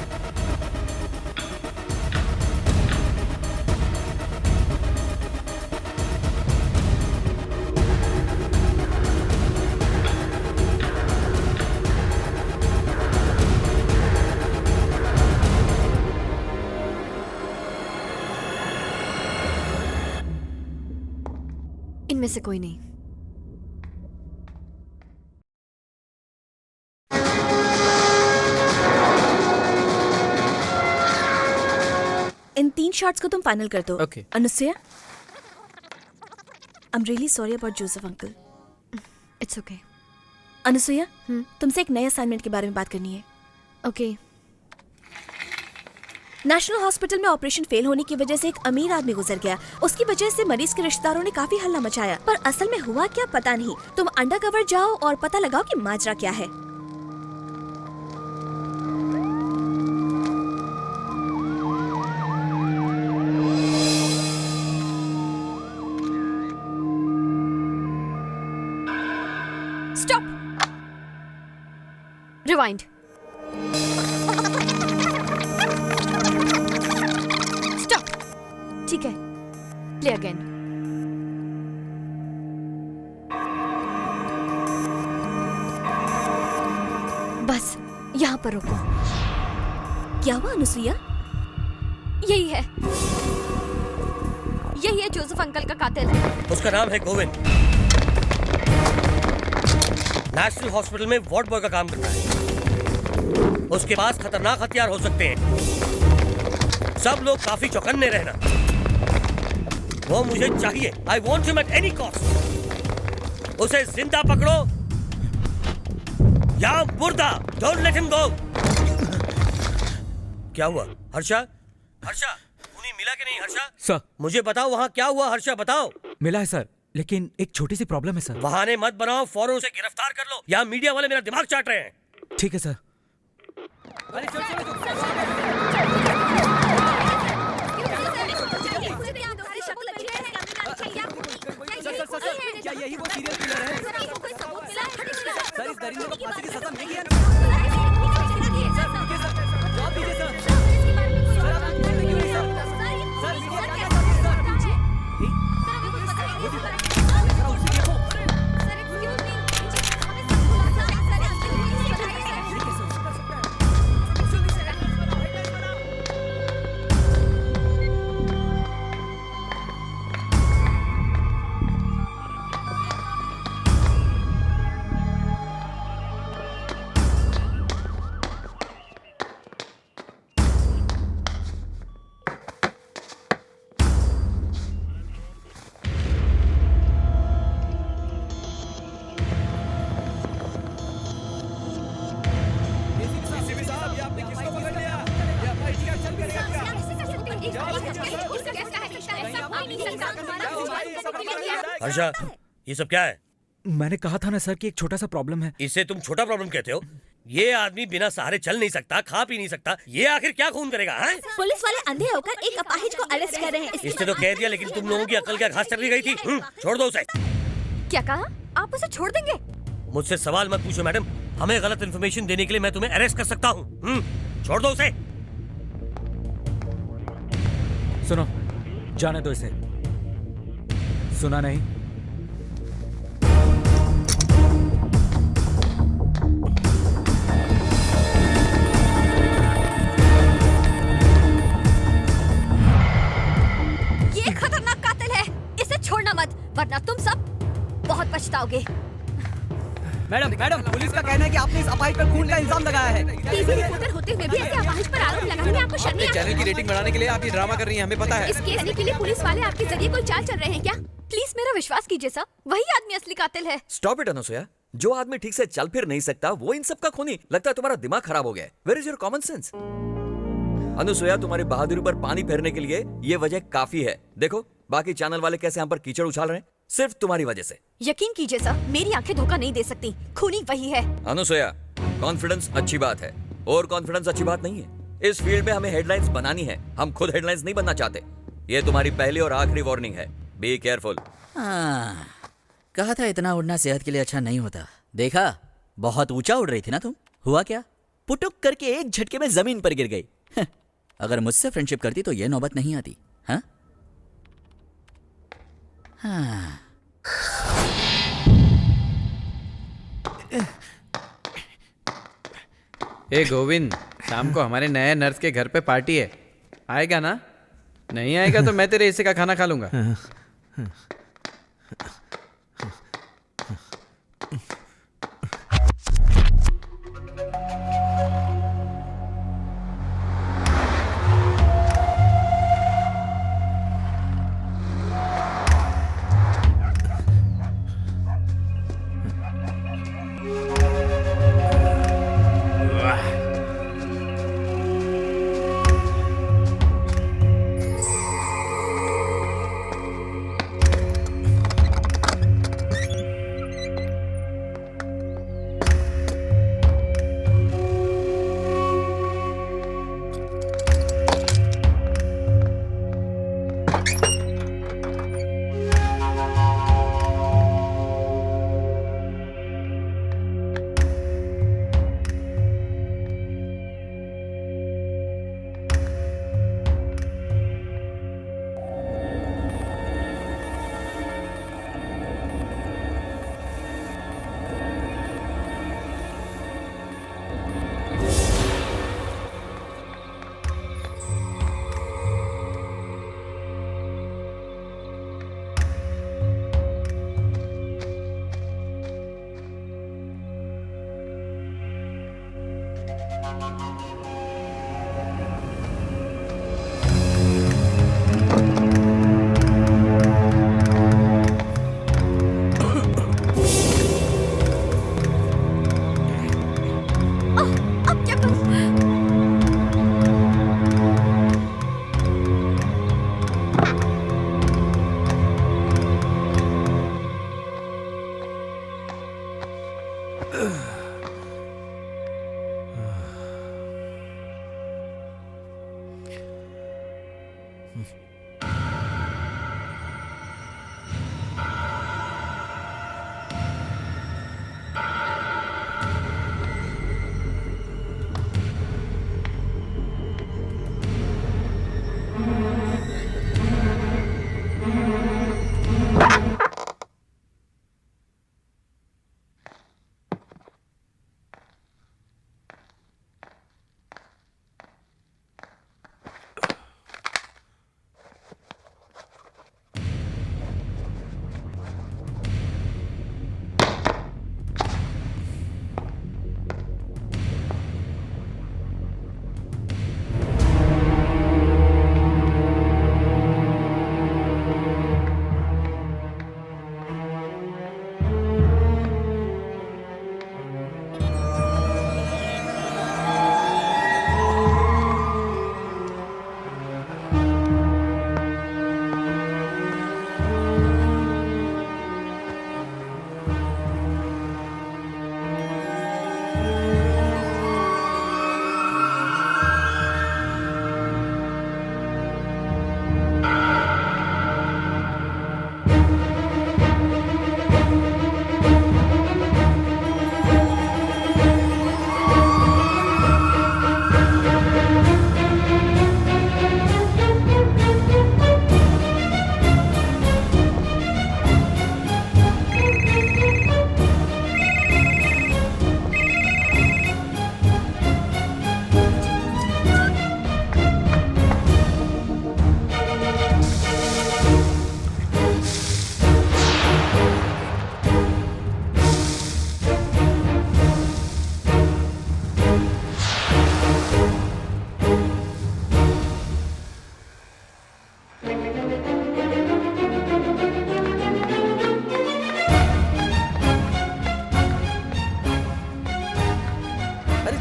इनमें से कोई नहीं। इन 3 शॉट्स को तुम फाइनल कर दो। Okay. Anusuya, I am really sorry about Joseph uncle. It's okay. Anusuya, तुमसे एक नए असाइनमेंट के बारे में बात करनी है। ओके। नेशनल हॉस्पिटल में ऑपरेशन फेल होने की वजह से एक अमीर आदमी गुजर गया। उसकी वजह से मरीज के रिश्तेदारों ने काफी हल्ला मचाया, पर असल में हुआ क्या पता नहीं। तुम अंडरकवर जाओ और पता लगाओ कि माजरा क्या है। रिवाइंड। स्टॉप। ठीक है, प्ले अगेन। बस यहाँ पर रुको। क्या हुआ अनुसुईया? यही है, यही है जोसेफ अंकल का कातिल है। उसका नाम है गोविंद। नेशनल हॉस्पिटल में वार्ड बॉय का काम करता है। उसके पास खतरनाक हथियार हो सकते हैं। सब लोग काफी चौकन्ने रहना। वो मुझे चाहिए। I want him at any cost. उसे जिंदा पकड़ो या मुर्दा। Don't let him go. क्या हुआ हर्षा? हर्षा, उन्हें मिला कि नहीं? हर्षा सर, मुझे बताओ वहाँ क्या हुआ? हर्षा बताओ। मिला है सर, लेकिन एक छोटी सी प्रॉब्लम है सर। बहाने मत बनाओ, फौरन उसे गिरफ्तार कर लो या मीडिया वाले मेरा दिमाग चाट रहे हैं। ठीक है सर। क्या यही वो सीरियल किलर है? सर, इस दरिंदे को फांसी की सजा मिलेगी या नहीं? जवाब दीजिए सर। सर, आप बोलते क्यों नहीं सर? सर, मीडिया क्या कहती है सर? जरा उसे देखो। हर्षा, ये सब क्या है? मैंने कहा था ना सर कि एक छोटा सा प्रॉब्लम है। इसे तुम छोटा प्रॉब्लम कहते हो? ये आदमी बिना सहारे चल नहीं सकता, खा पी नहीं सकता। ये आखिर क्या खून करेगा? हैं? पुलिस वाले अंधे होकर एक अपाहिज को अरेस्ट कर रहे हैं। इसने तो कह दिया, लेकिन तुम लोगों की अकल क्या घास चली गई थी? छोड़ दो उसे। क्या कहा? आप उसे छोड़ देंगे? मुझसे सवाल मत पूछो मैडम। हमें गलत इन्फॉर्मेशन देने के लिए मैं तुम्हें अरेस्ट कर सकता हूँ। छोड़ दो उसे। सुनो, जाने दो इसे। सुना नहीं? ये खतरनाक कातिल है, इसे छोड़ना मत, वरना तुम सब बहुत पछताओगे। मैडम, पुलिस का कहना है कि आपने इस अपाहिज पर खून का इल्जाम लगाया है। टीवी रिपोर्टर होते हुए भी ऐसे अपाहिज पर आरोप लगाने में आपको शर्म नहीं आती? चैनल की रेटिंग बढ़ाने के लिए आप ये ड्रामा कर रही हैं, हमें पता है। इस केस के लिए पुलिस वाले आपके जरिए कोई चाल चल रहे हैं क्या? प्लीज मेरा विश्वास कीजिए सर, वही आदमी असली कातिल है। Stop it Anusuya. जो आदमी ठीक से चल फिर नहीं सकता वो इन सब का खूनी। लगता है तुम्हारा दिमाग खराब हो गया है। Where is your common sense? Anusuya, तुम्हारी बहादुरी पर पानी फेरने के लिए ये वजह काफी है। देखो बाकी चैनल वाले कैसे हम पर कीचड़ उछाल रहे हैं, सिर्फ तुम्हारी वजह से। यकीन कीजिए सर, मेरी आंखें धोखा नहीं दे सकती, खूनी वही है। अनुसुया, कॉन्फिडेंस अच्छी बात है और कॉन्फिडेंस अच्छी बात नहीं है। इस फील्ड में हमें हेडलाइंस बनानी है, हम खुद हेडलाइंस नहीं बनना चाहते। ये तुम्हारी पहली और आखिरी वार्निंग है। Be careful. कहा था इतना उड़ना सेहत के लिए अच्छा नहीं होता। देखा, बहुत ऊंचा उड़ रही थी ना तुम। हुआ क्या? पुटुक करके एक झटके में जमीन पर गिर गई। अगर मुझसे फ्रेंडशिप करती तो ये नौबत नहीं आती। हाँ? हाँ। ए गोविंद, शाम को हमारे नए नर्स के घर पे पार्टी है, आएगा ना? नहीं आएगा तो मैं तेरे हिस्से का खाना खा लूंगा।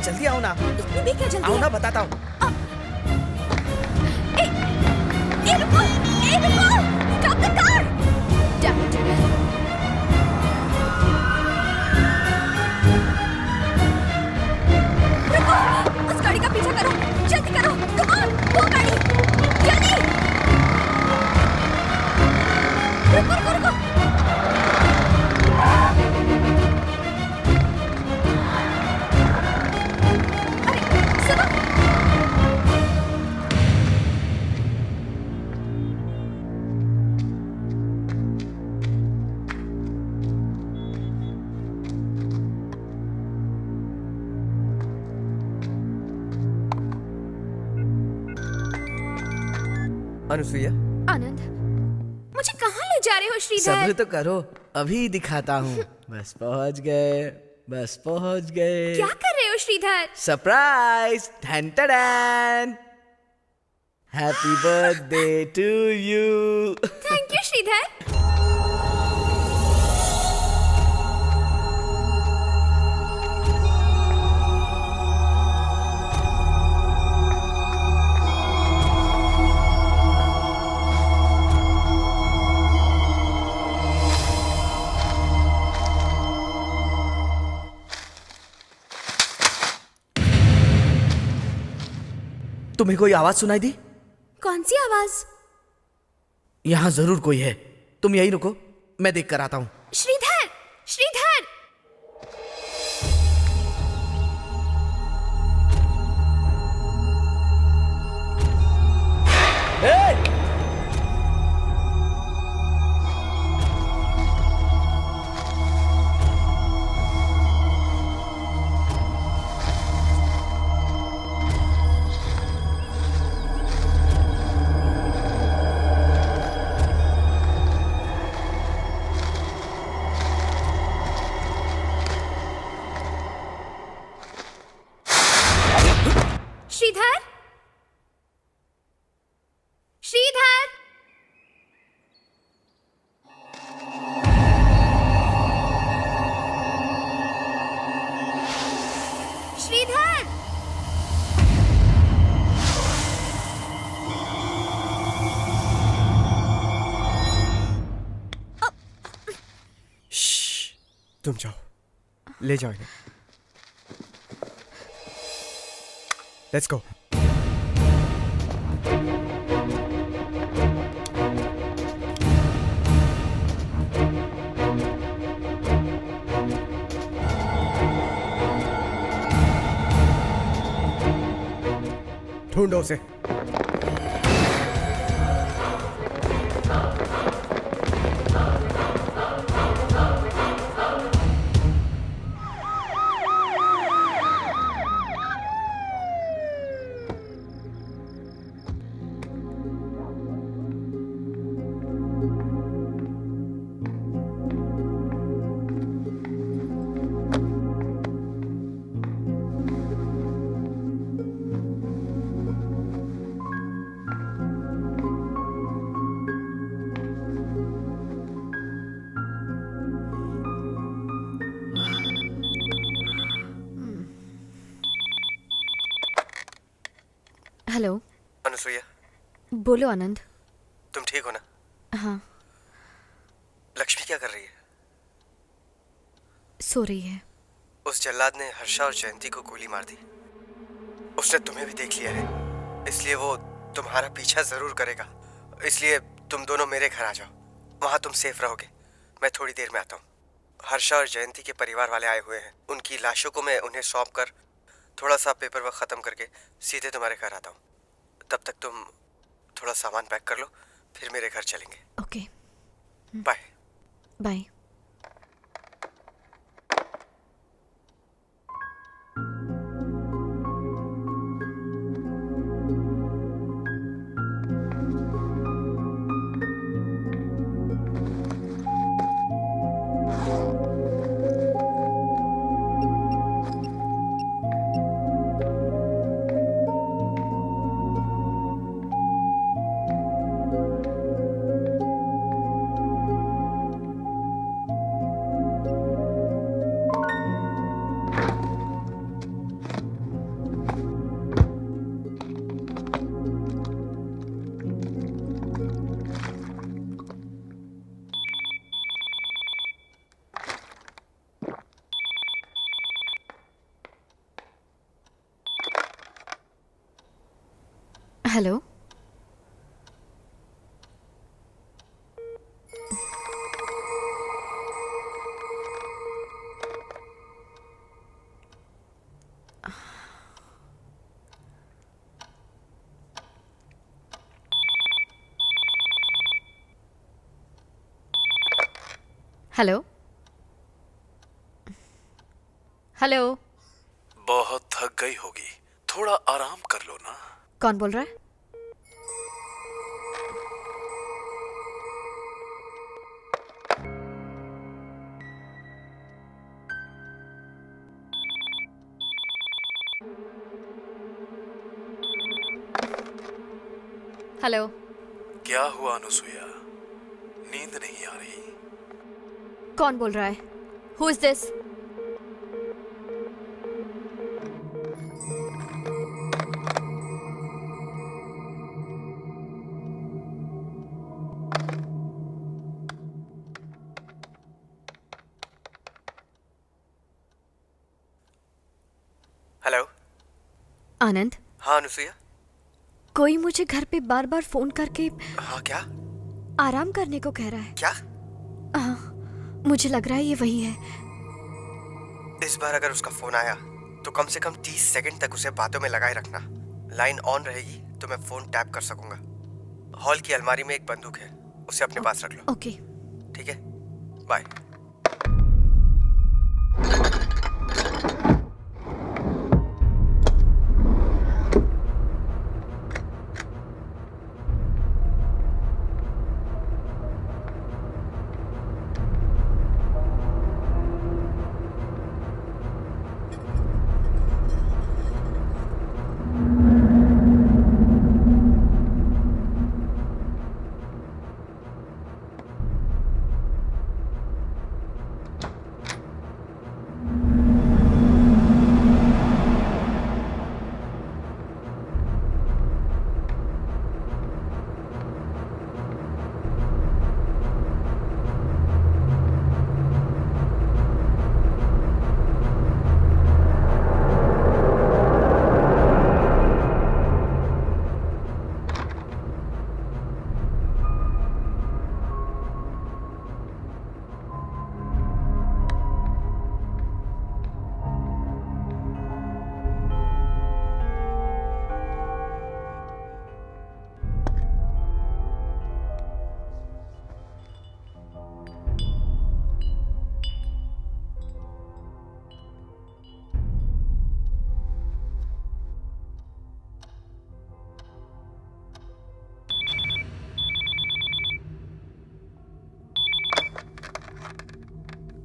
जल्दी आओ ना। इसमें भी क्या जल्दी आओ है? ना, बताता हूँ। रुको! Stop the car! Damn it! रुको! उस गाड़ी का पीछा करो, जल्दी करो, come on, वो गाड़ी, जल्दी! रुको! अनुसुईया, आनंद, मुझे कहाँ ले जा रहे हो श्रीधर? सब्र तो करो, अभी दिखाता हूँ। बस पहुँच गए। क्या कर रहे हो श्रीधर? सरप्राइज! ठन ठन! Happy birthday to you. Thank you Sridhar. तुम्हें कोई आवाज सुनाई दी? कौन सी आवाज? यहाँ जरूर कोई है, तुम यहीं रुको, मैं देख कर आता हूँ। श्रीधर! तुम जाओ, ले जाओ इन्हें। Let's go. ढूंढो उसे। हेलो अनुसुईया, बोलो आनंद। तुम ठीक हो ना? हाँ, लक्ष्मी क्या कर रही है? सो रही है। उस जल्लाद ने हर्षा और जयंती को गोली मार दी। उसने तुम्हें भी देख लिया है, इसलिए वो तुम्हारा पीछा जरूर करेगा। इसलिए तुम दोनों मेरे घर आ जाओ, वहां तुम सेफ रहोगे। मैं थोड़ी देर में आता हूँ। हर्षा और जयंती के परिवार वाले आए हुए हैं। उनकी लाशों को मैं उन्हें सौंप कर थोड़ा सा पेपर वर्क खत्म करके सीधे तुम्हारे घर आता हूँ। तब तक तुम थोड़ा सामान पैक कर लो, फिर मेरे घर चलेंगे। Okay, bye. Bye. Hello, hello, hello. बहुत थक गई होगी, थोड़ा आराम कर लो ना। कौन बोल रहा है? हेलो। क्या हुआ अनुसुईया, नींद नहीं आ रही? कौन बोल रहा है? Who is this? हेलो। आनंद। हाँ अनुसुईया। कोई मुझे घर पे बार बार फोन करके हाँ क्या? आराम करने को कह रहा है। क्या? मुझे लग रहा है ये वही है। इस बार अगर उसका फोन आया तो कम से कम 30 सेकंड तक उसे बातों में लगाए रखना। लाइन ऑन रहेगी तो मैं फोन टैप कर सकूंगा। हॉल की अलमारी में एक बंदूक है, उसे अपने पास रख लो। ओके, ठीक है, बाय।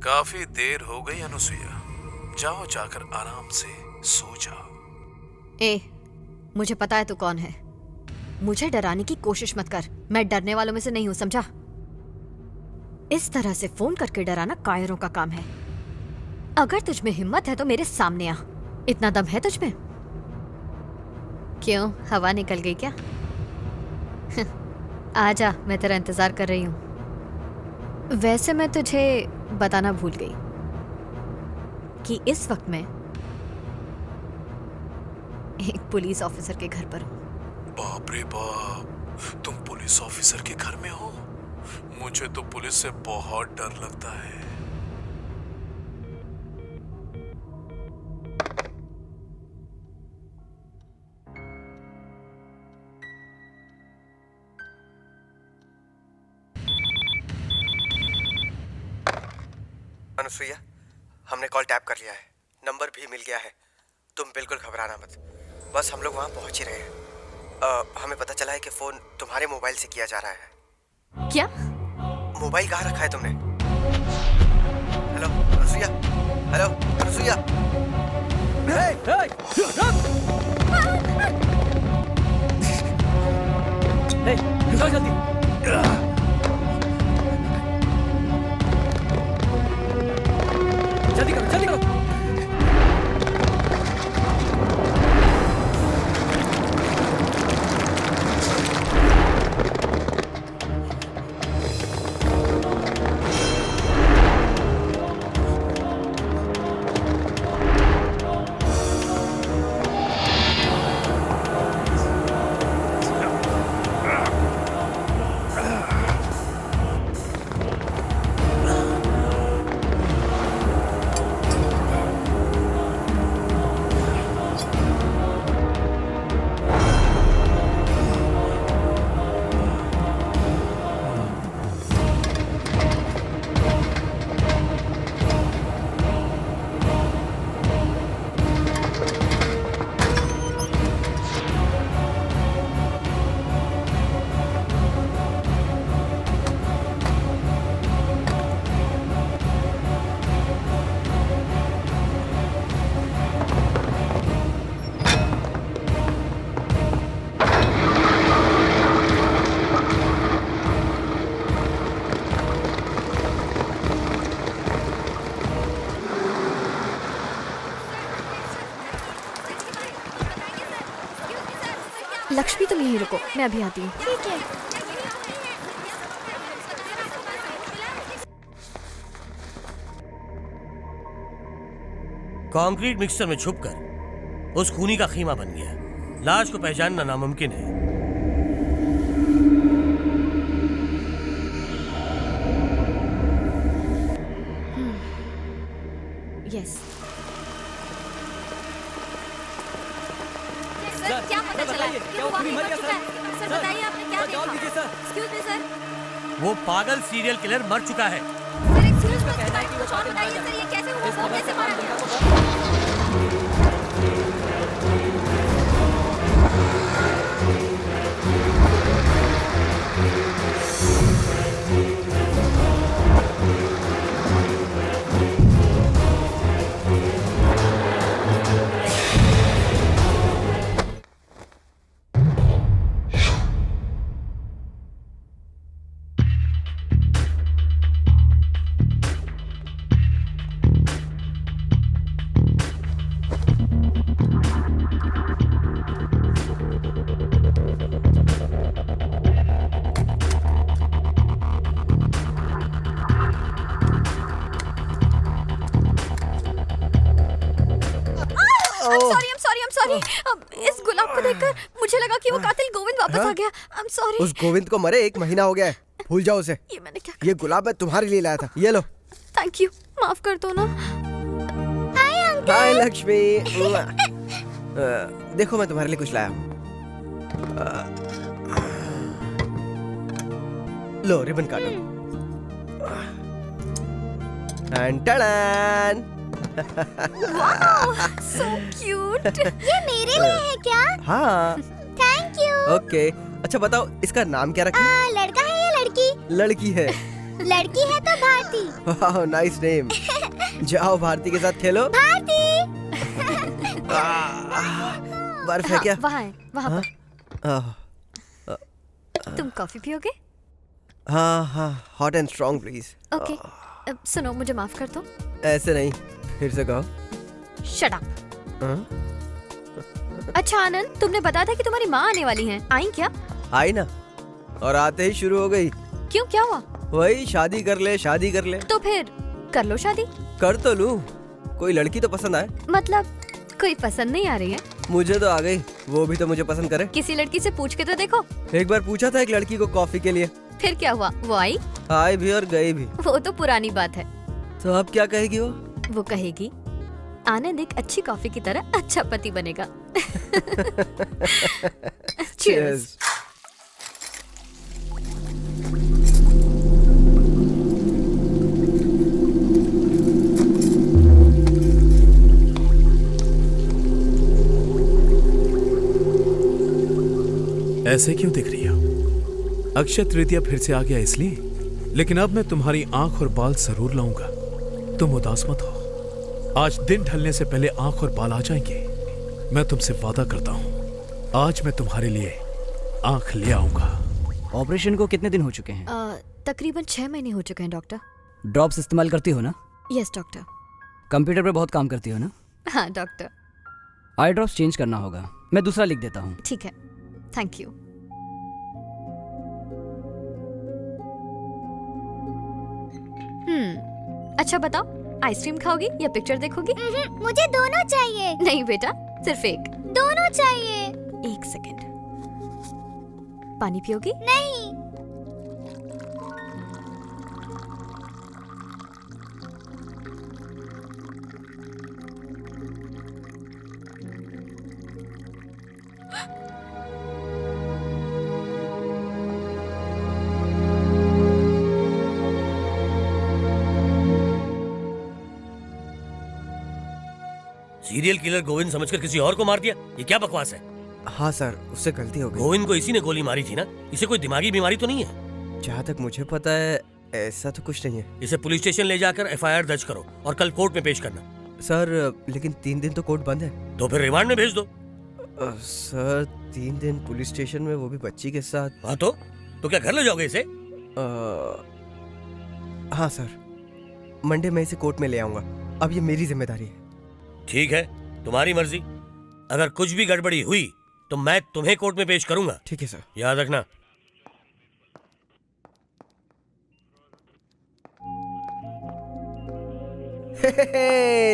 काफी देर हो गई अनुसुईया, जाओ जाकर आराम से सो जाओ। ए, मुझे पता है तू कौन है। मुझे डराने की कोशिश मत कर, मैं डरने वालों में से नहीं हूं, समझा? इस तरह से फोन करके डराना कायरों का काम है। अगर तुझ में हिम्मत है तो मेरे सामने आ। इतना दम है तुझ में? क्यों, हवा निकल गई क्या? आजा, मैं तेरा इंतजार कर रही हूं। वैसे मैं तुझे बताना भूल गई कि इस वक्त मैं एक पुलिस ऑफिसर के घर पर हूं। बाप रे बाप, तुम पुलिस ऑफिसर के घर में हो? मुझे तो पुलिस से बहुत डर लगता है। अनुसुईया, हमने कॉल टैप कर लिया है, नंबर भी मिल गया है। तुम बिल्कुल घबराना मत, बस हम लोग वहाँ पहुँच ही रहे हैं। हमें पता चला है कि फोन तुम्हारे मोबाइल से किया जा रहा है। क्या? मोबाइल कहाँ रखा है तुमने? Hello Anusuiya, hello Anusuiya. रुको जल्दी। जल्दी करो, जल्दी करो। लक्ष्मी, तुम यहीं रुको, मैं अभी आती हूँ। ठीक है। कंक्रीट मिक्सचर में छुपकर उस खूनी का खीमा बन गया। लाश को पहचानना नामुमकिन है। यस। सर, क्या पता चला है? क्या वो खूनी मर गया सर? सर बताइए, आपने क्या देखा? जवाब दीजिए सर। Excuse me sir. वो पागल सीरियल किलर मर चुका है। सर एक्सक्यूज मी, कुछ और बताइए सर, ये कैसे हुआ? वो कैसे मारा गया? सॉरी, इस गुलाब को देखकर मुझे लगा कि वो कातिल गोविंद वापस आ गया। I am sorry. उस गोविंद को मरे 1 महीना हो गया है, भूल जाओ उसे। ये मैंने क्या? ये गुलाब मैं तुम्हारे लिए लाया था, ये लो। थैंक यू, माफ कर दो ना। Hi uncle. हाय लक्ष्मी। देखो मैं तुम्हारे लिए कुछ लाया हूँ। लो रिबन काटो। टन सो क्यूट। ये मेरे लिए है क्या? हाँ। Thank you. ओके, अच्छा बताओ इसका नाम क्या रखें? लड़का है या लड़की? लड़की है। लड़की है तो भारती भारती। Nice name. जाओ भारती के साथ खेलो। भारती। बर्फ है क्या? वहाँ है, वहाँ पर। तुम कॉफी पियोगे? हाँ हाँ, hot and strong please. Okay. सुनो, मुझे माफ कर दो। ऐसे नहीं, फिर से कहो। Shut up. अच्छा आनंद, तुमने बताया था कि तुम्हारी माँ आने वाली हैं, आई क्या? आई ना, और आते ही शुरू हो गई। क्यों, क्या हुआ? वही शादी कर ले, शादी कर ले। तो फिर कर लो शादी। कर तो लूं, कोई लड़की तो पसंद आए। मतलब कोई पसंद नहीं आ रही है? मुझे तो आ गई, वो भी तो मुझे पसंद करे। किसी लड़की से पूछ के तो देखो। एक बार पूछा था एक लड़की को कॉफी के लिए। फिर क्या हुआ? वो आई? आई भी और गई भी। वो तो पुरानी बात है। तो अब क्या कहेगी वो? वो कहेगी आनंद एक अच्छी कॉफी की तरह अच्छा पति बनेगा। Cheers. ऐसे क्यों दिख रही हो? अक्षय तृतीया फिर से आ गया इसलिए? लेकिन अब मैं तुम्हारी आंख और बाल जरूर लाऊंगा। तुम उदास मत हो, आज दिन ढलने से पहले आंख और बाल आ जाएंगे। मैं तुमसे वादा करता हूँ, आज मैं तुम्हारे लिए आंख ले आऊंगा। ऑपरेशन को कितने दिन हो चुके हैं? तकरीबन 6 महीने हो चुके हैं डॉक्टर। ड्रॉप्स इस्तेमाल करती हो ना? Yes doctor. कंप्यूटर पे बहुत काम करती हो ना? हाँ डॉक्टर। आई ड्रॉप्स चेंज करना होगा, मैं दूसरा लिख देता हूँ। ठीक है, थैंक यू। अच्छा बताओ, आइसक्रीम खाओगी या पिक्चर देखोगी? मुझे दोनों चाहिए। नहीं बेटा, सिर्फ एक। दोनों चाहिए। एक सेकंड। पानी पियोगी? नहीं। सीरियल किलर गोविंद समझकर किसी और को मार दिया, ये क्या बकवास है? हाँ सर, उससे गलती हो गई। गोविंद को इसी ने गोली मारी थी ना? इसे कोई दिमागी बीमारी तो नहीं है? जहाँ तक मुझे पता है ऐसा तो कुछ नहीं है। इसे पुलिस स्टेशन ले जाकर एफआईआर दर्ज करो और कल कोर्ट में पेश करना। सर लेकिन 3 दिन तो कोर्ट बंद है। तो फिर रिमांड में भेज दो। सर 3 दिन पुलिस स्टेशन में, वो भी बच्ची के साथ। हाँ तो क्या घर ले जाओगे इसे? हाँ सर, मंडे में इसे कोर्ट में ले आऊंगा। अब ये मेरी जिम्मेदारी है। ठीक है, तुम्हारी मर्जी। अगर कुछ भी गड़बड़ी हुई तो मैं तुम्हें कोर्ट में पेश करूंगा। ठीक है सर। याद रखना।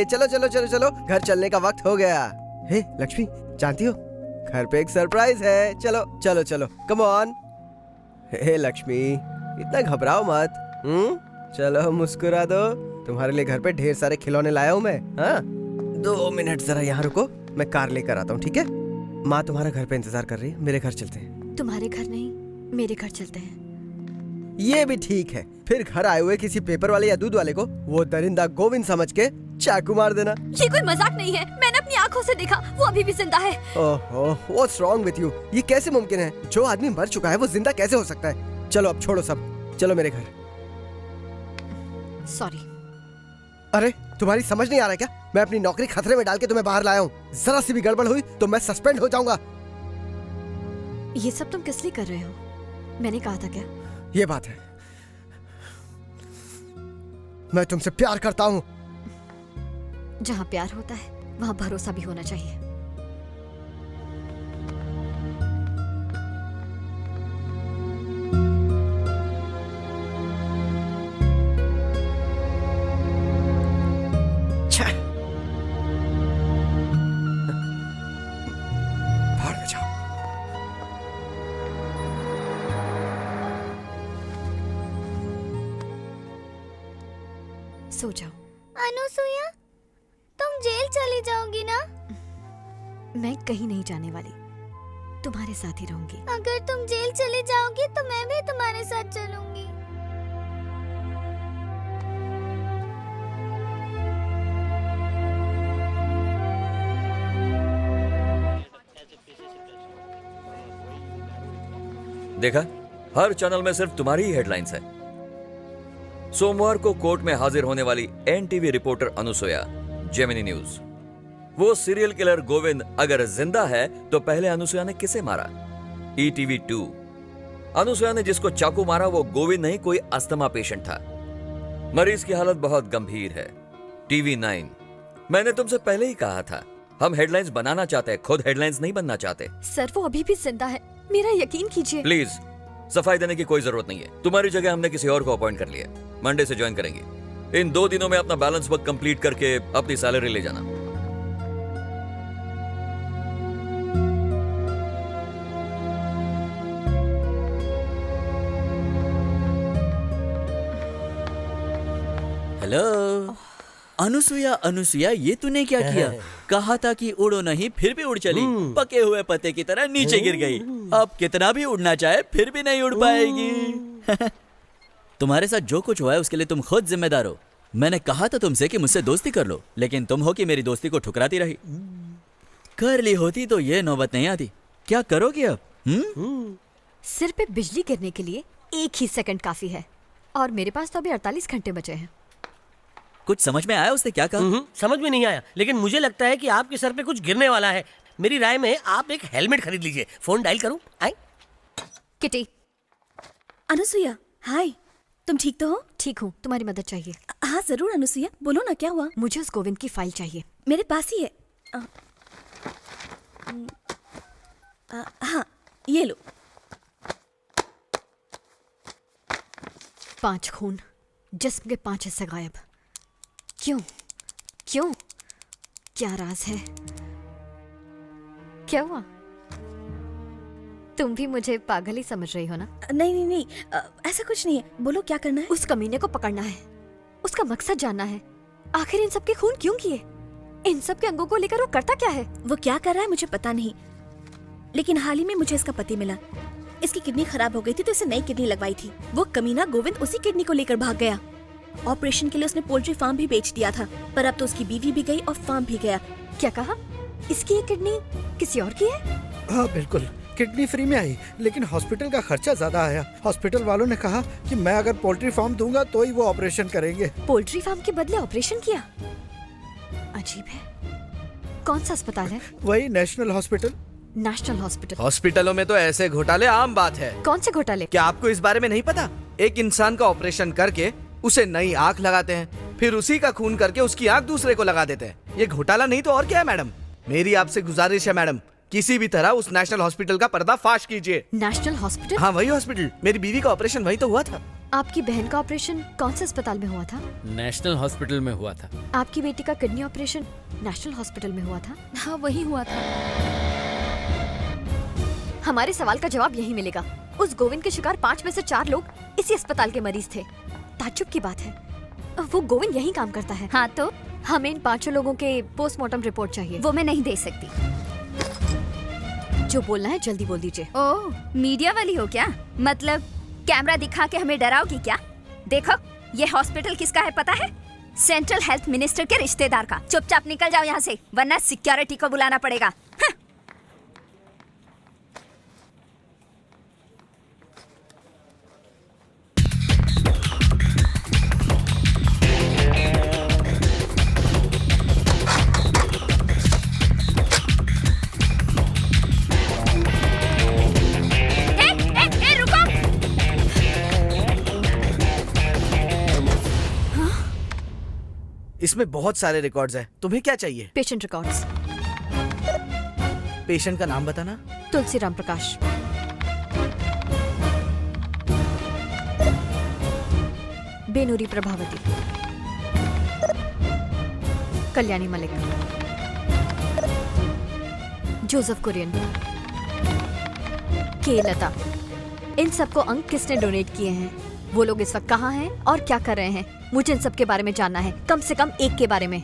चलो चलो चलो चलो, घर चलने का वक्त हो गया। हे लक्ष्मी, जानती हो घर पे एक सरप्राइज है। चलो चलो चलो, कम ऑन। हे लक्ष्मी, इतना घबराओ मत। चलो मुस्कुरा दो, तुम्हारे लिए घर पे ढेर सारे खिलौने लाया हूँ मैं। हाँ 2 मिनट जरा यहाँ रुको, मैं कार लेकर आता हूँ, ठीक है? माँ तुम्हारा घर पे इंतजार कर रही है, मेरे घर चलते हैं। तुम्हारे घर नहीं, मेरे घर चलते हैं। ये भी ठीक है। फिर घर आए हुए किसी पेपर वाले या दूध वाले को वो दरिंदा गोविंद समझ के चाकू मार देना। ये कोई मजाक नहीं है, मैंने अपनी आंखों से देखा, वो अभी भी जिंदा है। ओहो, व्हाट्स रॉन्ग विद यू? ये कैसे मुमकिन है? जो आदमी मर चुका है वो जिंदा कैसे हो सकता है? चलो अब छोड़ो सब, चलो मेरे घर। सॉरी। अरे तुम्हारी समझ नहीं आ रहा क्या? मैं अपनी नौकरी खतरे में डाल के तुम्हें बाहर लाया हूँ। जरा सी भी गड़बड़ हुई तो मैं सस्पेंड हो जाऊंगा। ये सब तुम किस लिए कर रहे हो? मैंने कहा था क्या? ये बात है, मैं तुमसे प्यार करता हूँ। जहाँ प्यार होता है वहाँ भरोसा भी होना चाहिए। बाहर में जाओ। सो जाओ। अनुसुईया, तुम जेल चली जाओगी ना? मैं कहीं नहीं जाने वाली, तुम्हारे साथ ही रहूंगी। अगर तुम जेल चली जाओगी तो मैं भी तुम्हारे साथ चलूंगी। देखा, हर चैनल में सिर्फ तुम्हारी ही हेडलाइंस है। सोमवार को कोर्ट में हाजिर होने वाली NTV reporter Anusuya, Gemini news. वो सीरियल किलर गोविंद अगर जिंदा है तो पहले अनुसुया ने किसे मारा? ETV 2। अनुसुया ने जिसको चाकू मारा वो गोविंद नहीं, कोई अस्थमा पेशेंट था। मरीज की हालत बहुत गंभीर है। TV 9। मैंने तुमसे पहले ही कहा था, हम हेडलाइंस बनाना चाहते हैं, खुद हेडलाइंस नहीं बनना चाहते। सर वो अभी भी जिंदा है, मेरा यकीन कीजिए। प्लीज, सफाई देने की कोई जरूरत नहीं है। तुम्हारी जगह हमने किसी और को अपॉइंट कर लिया। मंडे से ज्वाइन करेंगे। इन 2 दिनों में अपना बैलेंस वर्क कंप्लीट करके अपनी सैलरी ले जाना। हेलो अनुसुया, अनुसुया ये तूने क्या किया? कहा था कि उड़ो नहीं, फिर भी उड़ चली। पके हुए पत्ते की तरह नीचे गिर गई। अब कितना भी उड़ना चाहे फिर भी नहीं उड़ पाएगी। तुम्हारे साथ जो कुछ हुआ है उसके लिए तुम खुद जिम्मेदार हो। मैंने कहा था तुमसे कि मुझसे दोस्ती कर लो, लेकिन तुम हो कि मेरी दोस्ती को ठुकराती रही। कर ली होती तो ये नौबत नहीं आती। क्या करोगी अब? सिर पे बिजली गिरने के लिए 1 ही सेकंड काफी है, और मेरे पास तो अभी 48 घंटे बचे हैं। कुछ समझ में आया उसने क्या कहा? समझ में नहीं आया, लेकिन मुझे लगता है कि आपके सर पे कुछ गिरने वाला है। मेरी राय में आप एक हेलमेट खरीद लीजिए। फोन डायल करूं? आए किटी। अनुसुया, हाय, तुम ठीक तो हो? ठीक हूँ, तुम्हारी मदद चाहिए। हाँ जरूर अनुसुया, बोलो ना क्या हुआ? मुझे उस गोविंद की फाइल चाहिए। मेरे पास ही है। हाँ ये लो। 5 खून, जिस्म के 5 हिस्से गायब। क्यों? क्यों? क्या राज है? क्या हुआ? तुम भी मुझे पागल ही समझ रही हो ना? नहीं नहीं नहीं, ऐसा कुछ नहीं है। बोलो क्या करना है? उस कमीने को पकड़ना है, उसका मकसद जानना है। आखिर इन सब के खून क्यों किए? इन सब के अंगों को लेकर वो करता क्या है? वो क्या कर रहा है मुझे पता नहीं, लेकिन हाल ही में मुझे इसका पति मिला। इसकी किडनी खराब हो गई थी तो इसे नई किडनी लगवाई थी। वो कमीना गोविंद उसी किडनी को लेकर भाग गया। ऑपरेशन के लिए उसने पोल्ट्री फार्म भी बेच दिया था, पर अब तो उसकी बीवी भी गई और फार्म भी गया। क्या कहा? इसकी ये किडनी किसी और की है? हाँ बिल्कुल, किडनी फ्री में आई, लेकिन हॉस्पिटल का खर्चा ज्यादा आया। हॉस्पिटल वालों ने कहा कि मैं अगर पोल्ट्री फार्म दूंगा तो ही वो ऑपरेशन करेंगे। पोल्ट्री फार्म के बदले ऑपरेशन किया? अजीब है। कौन सा अस्पताल है? वही नेशनल हॉस्पिटल। National hospital. हॉस्पिटलों में तो ऐसे घोटाले आम बात है। कौन से घोटाले? क्या आपको इस बारे में नहीं पता? एक इंसान का ऑपरेशन करके उसे नई आंख लगाते हैं, फिर उसी का खून करके उसकी आंख दूसरे को लगा देते हैं। ये घोटाला नहीं तो और क्या है मैडम? मेरी आपसे गुजारिश है मैडम, किसी भी तरह उस नेशनल हॉस्पिटल का पर्दाफाश कीजिए। National hospital? हाँ वही हॉस्पिटल। मेरी बीवी का ऑपरेशन वही तो हुआ था। आपकी बहन का ऑपरेशन कौन से अस्पताल में हुआ था? नेशनल हॉस्पिटल में हुआ था। आपकी बेटी का किडनी ऑपरेशन नेशनल हॉस्पिटल में हुआ था? हाँ वही हुआ था। हमारे सवाल का जवाब यही मिलेगा। उस गोविंद के शिकार 5 में से 4 लोग इसी अस्पताल के मरीज थे। ताज्जुब की बात है, वो गोविंद यही काम करता है। हाँ तो हमें इन 5 लोगों के पोस्टमार्टम रिपोर्ट चाहिए। वो मैं नहीं दे सकती। जो बोलना है जल्दी बोल दीजिए। ओह, मीडिया वाली हो क्या? मतलब कैमरा दिखा के हमें डराओगी क्या? देखो, ये हॉस्पिटल किसका है पता है? सेंट्रल हेल्थ मिनिस्टर के रिश्तेदार का। चुपचाप निकल जाओ यहाँ से, वरना सिक्योरिटी को बुलाना पड़ेगा। हाँ। इसमें बहुत सारे रिकॉर्ड्स हैं। तुम्हें क्या चाहिए? Patient records. पेशेंट का नाम बताना। तुलसीराम प्रकाश। बेनूरी प्रभावती। कल्याणी मलिक। जोसेफ कुरियन। के लता। इन सबको अंक किसने डोनेट किए हैं? वो लोग इस वक्त कहाँ हैं और क्या कर रहे हैं? मुझे इन सब के बारे में जानना है, कम से कम एक के बारे में।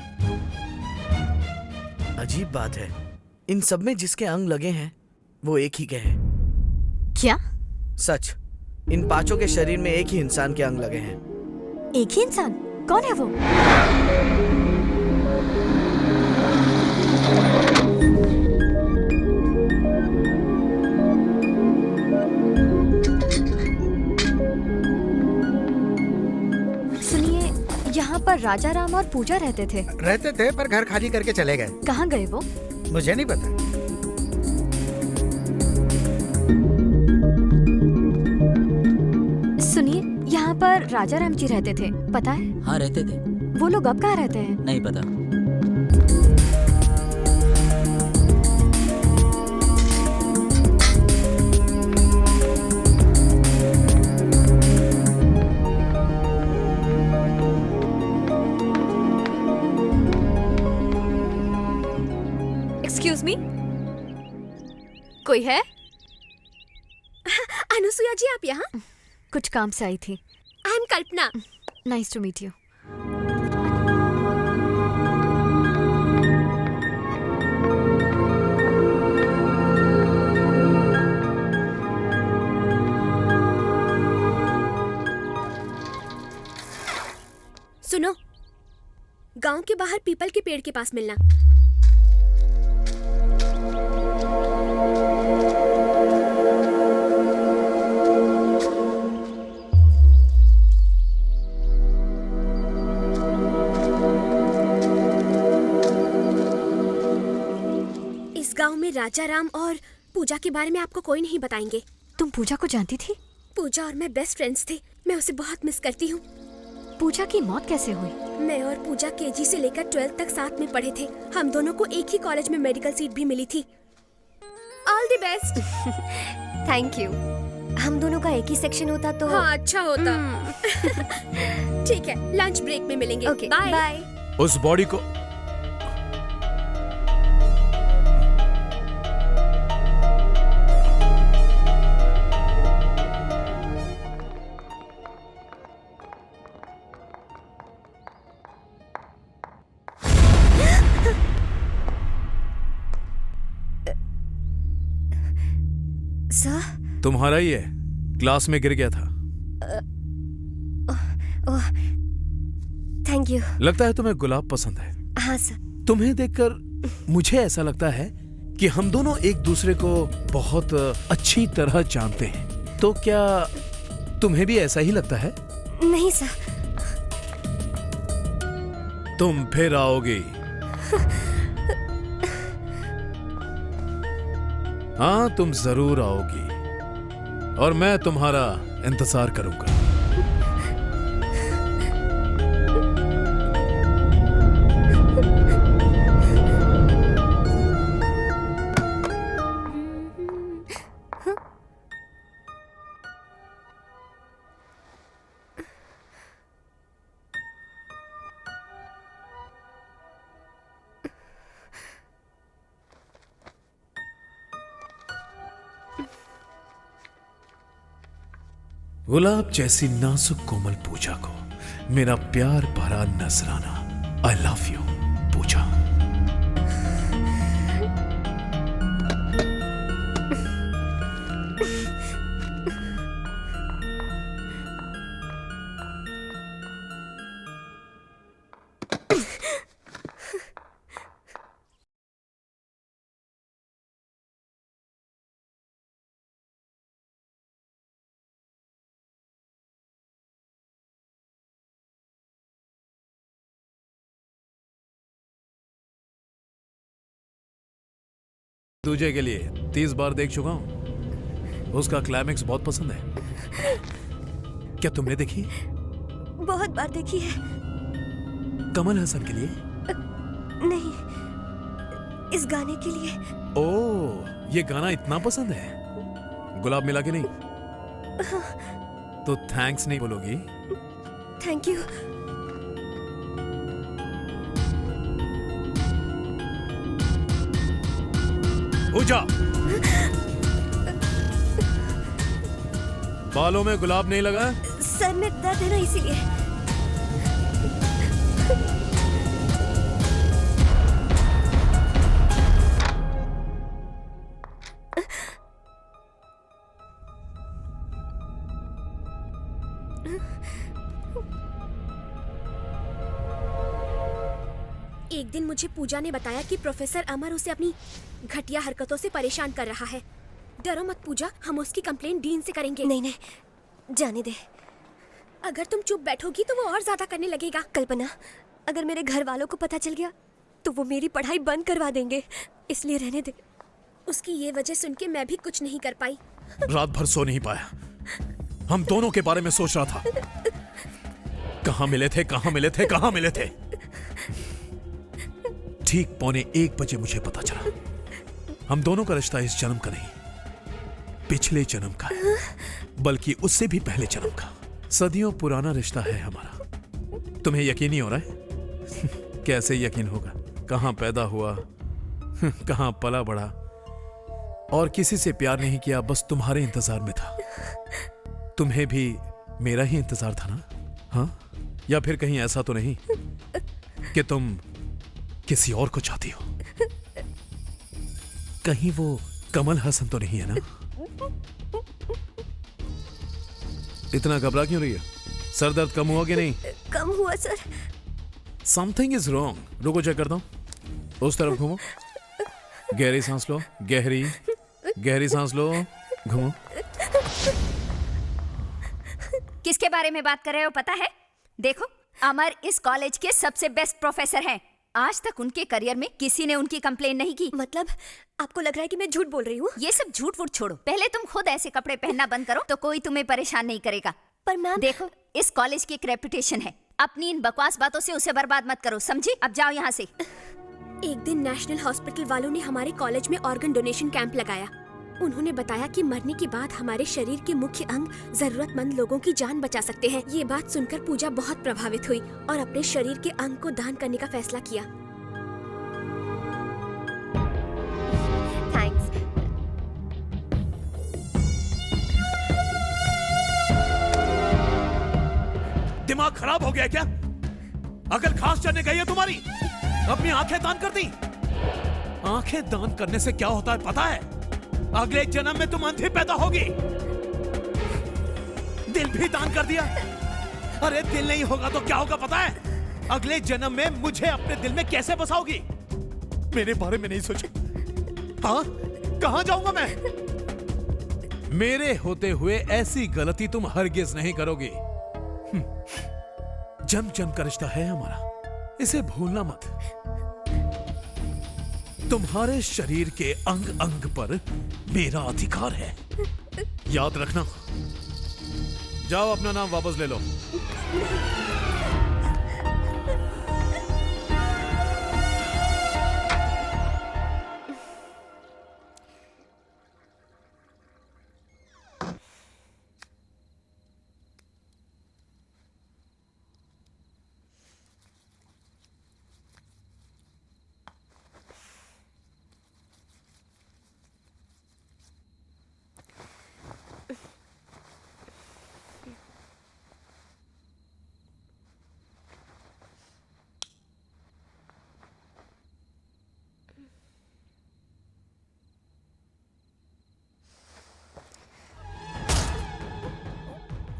अजीब बात है, इन सब में जिसके अंग लगे हैं वो एक ही के हैं। क्या? सच, इन 5 के शरीर में एक ही इंसान के अंग लगे हैं। एक ही इंसान? कौन है वो? पर राजा राम और पूजा रहते थे। रहते थे पर घर खाली करके चले गए। कहाँ गए वो? मुझे नहीं पता। सुनिए, यहाँ पर राजा राम जी रहते थे, पता है? हाँ रहते थे। वो लोग अब कहाँ रहते हैं? नहीं पता। एक्सक्यूज मी, कोई है? अनुसुया जी, आप यहाँ? कुछ काम से आई थी। I am Kalpana. Nice to meet you. सुनो, गांव के बाहर पीपल के पेड़ के पास मिलना। इस गांव में राजा राम और पूजा के बारे में आपको कोई नहीं बताएंगे। तुम पूजा को जानती थी? पूजा और मैं बेस्ट फ्रेंड्स थे। मैं उसे बहुत मिस करती हूँ। पूजा की मौत कैसे हुई? मैं और पूजा केजी से लेकर 12th तक साथ में पढ़े थे। हम दोनों को एक ही कॉलेज में मेडिकल सीट भी मिली थी। All the best. Thank you. हम दोनों का एक ही सेक्शन होता तो हाँ, अच्छा होता। ठीक है, लंच ब्रेक में मिलेंगे। Okay, bye bye. उस बॉडी को सर, तुम्हारा ही है, क्लास में गिर गया था। Thank you. लगता है तुम्हें गुलाब पसंद है। हाँ सर। तुम्हें देखकर मुझे ऐसा लगता है कि हम दोनों एक दूसरे को बहुत अच्छी तरह जानते हैं। तो क्या तुम्हें भी ऐसा ही लगता है? नहीं सर। तुम फिर आओगी। हाँ, तुम जरूर आओगी और मैं तुम्हारा इंतजार करूंगा। गुलाब जैसी नाजुक कोमल पूजा को मेरा प्यार भरा नजराना। आई लव यू पूजा। दूजे के लिए 30 बार देख चुका हूं। उसका क्लाइमेक्स बहुत पसंद है। क्या तुमने देखी? बहुत बार देखी है। कमल हसन के लिए? नहीं, इस गाने के लिए। ओह, ये गाना इतना पसंद है। गुलाब मिला कि नहीं? तो थैंक्स नहीं बोलोगी? Thank you. पूजा, बालों में गुलाब नहीं लगा? सर में दर्द है ना, इसीलिए। एक दिन मुझे पूजा ने बताया कि प्रोफेसर अमर उसे अपनी घटिया हरकतों से परेशान कर रहा है। डरो मत पूजा, हम उसकी कंप्लेंट डीन से करेंगे। नहीं नहीं, जाने दे। अगर तुम चुप बैठोगी तो वो और ज्यादा करने लगेगा। कल्पना, अगर मेरे घर वालों को पता चल गया तो वो मेरी पढ़ाई बंद करवा देंगे, इसलिए रहने दे। उसकी ये वजह सुन के मैं भी कुछ नहीं कर पाई। रात भर सो नहीं पाया। हम दोनों के बारे में सोच रहा था। कहाँ मिले थे, कहाँ मिले थे, कहाँ मिले थे। ठीक 1:45 बजे मुझे पता चला हम दोनों का रिश्ता इस जन्म का नहीं, पिछले जन्म का है, बल्कि उससे भी पहले जन्म का। सदियों पुराना रिश्ता है हमारा। तुम्हें यकीन नहीं हो रहा है? कैसे यकीन होगा? कहां पैदा हुआ, कहां पला बड़ा, और किसी से प्यार नहीं किया, बस तुम्हारे इंतजार में था। तुम्हें भी मेरा ही इंतजार था ना? हाँ? या फिर कहीं ऐसा तो नहीं कि तुम किसी और को चाहती हो? कहीं वो कमल हसन तो नहीं है ना? इतना घबरा क्यों रही है? सर दर्द कम हुआ कि नहीं? कम हुआ सर। Something is wrong. रुको, चेक करता हूं। उस तरफ घूमो। गहरी सांस लो, गहरी सांस लो, घूमो। किसके बारे में बात कर रहे हो पता है? देखो, अमर इस कॉलेज के सबसे बेस्ट प्रोफेसर हैं। आज तक उनके करियर में किसी ने उनकी कंप्लेन नहीं की। मतलब आपको लग रहा है कि मैं झूठ बोल रही हूँ? ये सब झूठ वूठ छोड़ो, पहले तुम खुद ऐसे कपड़े पहनना बंद करो तो कोई तुम्हें परेशान नहीं करेगा। पर मैम, देखो, इस कॉलेज की एक रेपुटेशन है। अपनी इन बकवास बातों से उसे बर्बाद मत करो, समझी? अब जाओ यहाँ से। एक दिन नेशनल हॉस्पिटल वालों ने हमारे कॉलेज में ऑर्गन डोनेशन कैंप लगाया। उन्होंने बताया कि मरने के बाद हमारे शरीर के मुख्य अंग जरूरतमंद लोगों की जान बचा सकते हैं। ये बात सुनकर पूजा बहुत प्रभावित हुई और अपने शरीर के अंग को दान करने का फैसला किया। थैंक्स। दिमाग खराब हो गया क्या? अकल खास चढ़ने गई है तुम्हारी? अपनी आंखें दान कर दी। आंखें दान करने से क्या होता है पता है? अगले जन्म में तुम अंधी पैदा होगी। दिल भी दान कर दिया। अरे दिल नहीं होगा तो क्या होगा पता है? अगले जन्म में मुझे अपने दिल में कैसे बसाओगी? मेरे बारे में नहीं सोची? हाँ, कहां जाऊंगा मैं? मेरे होते हुए ऐसी गलती तुम हरगिज नहीं करोगी। जन्म जन्म का रिश्ता है हमारा, इसे भूलना मत। तुम्हारे शरीर के अंग अंग पर मेरा अधिकार है, याद रखना। जाओ, अपना नाम वापस ले लो।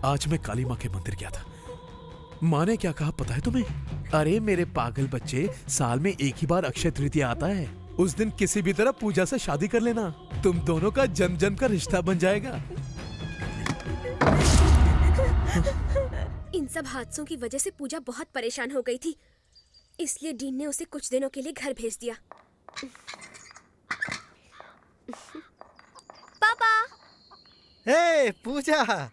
आज मैं काली माँ के मंदिर गया था। माँ ने क्या कहा पता है तुम्हें? अरे मेरे पागल बच्चे, साल में एक ही बार अक्षय तृतीया आता है। उस दिन किसी भी तरह पूजा से शादी कर लेना, तुम दोनों का जन्म जन्म का रिश्ता बन जाएगा। इन सब हादसों की वजह से पूजा बहुत परेशान हो गई थी, इसलिए डीन ने उसे कुछ दिनों के लिए घर भेज दिया। पापा। हे पूजा,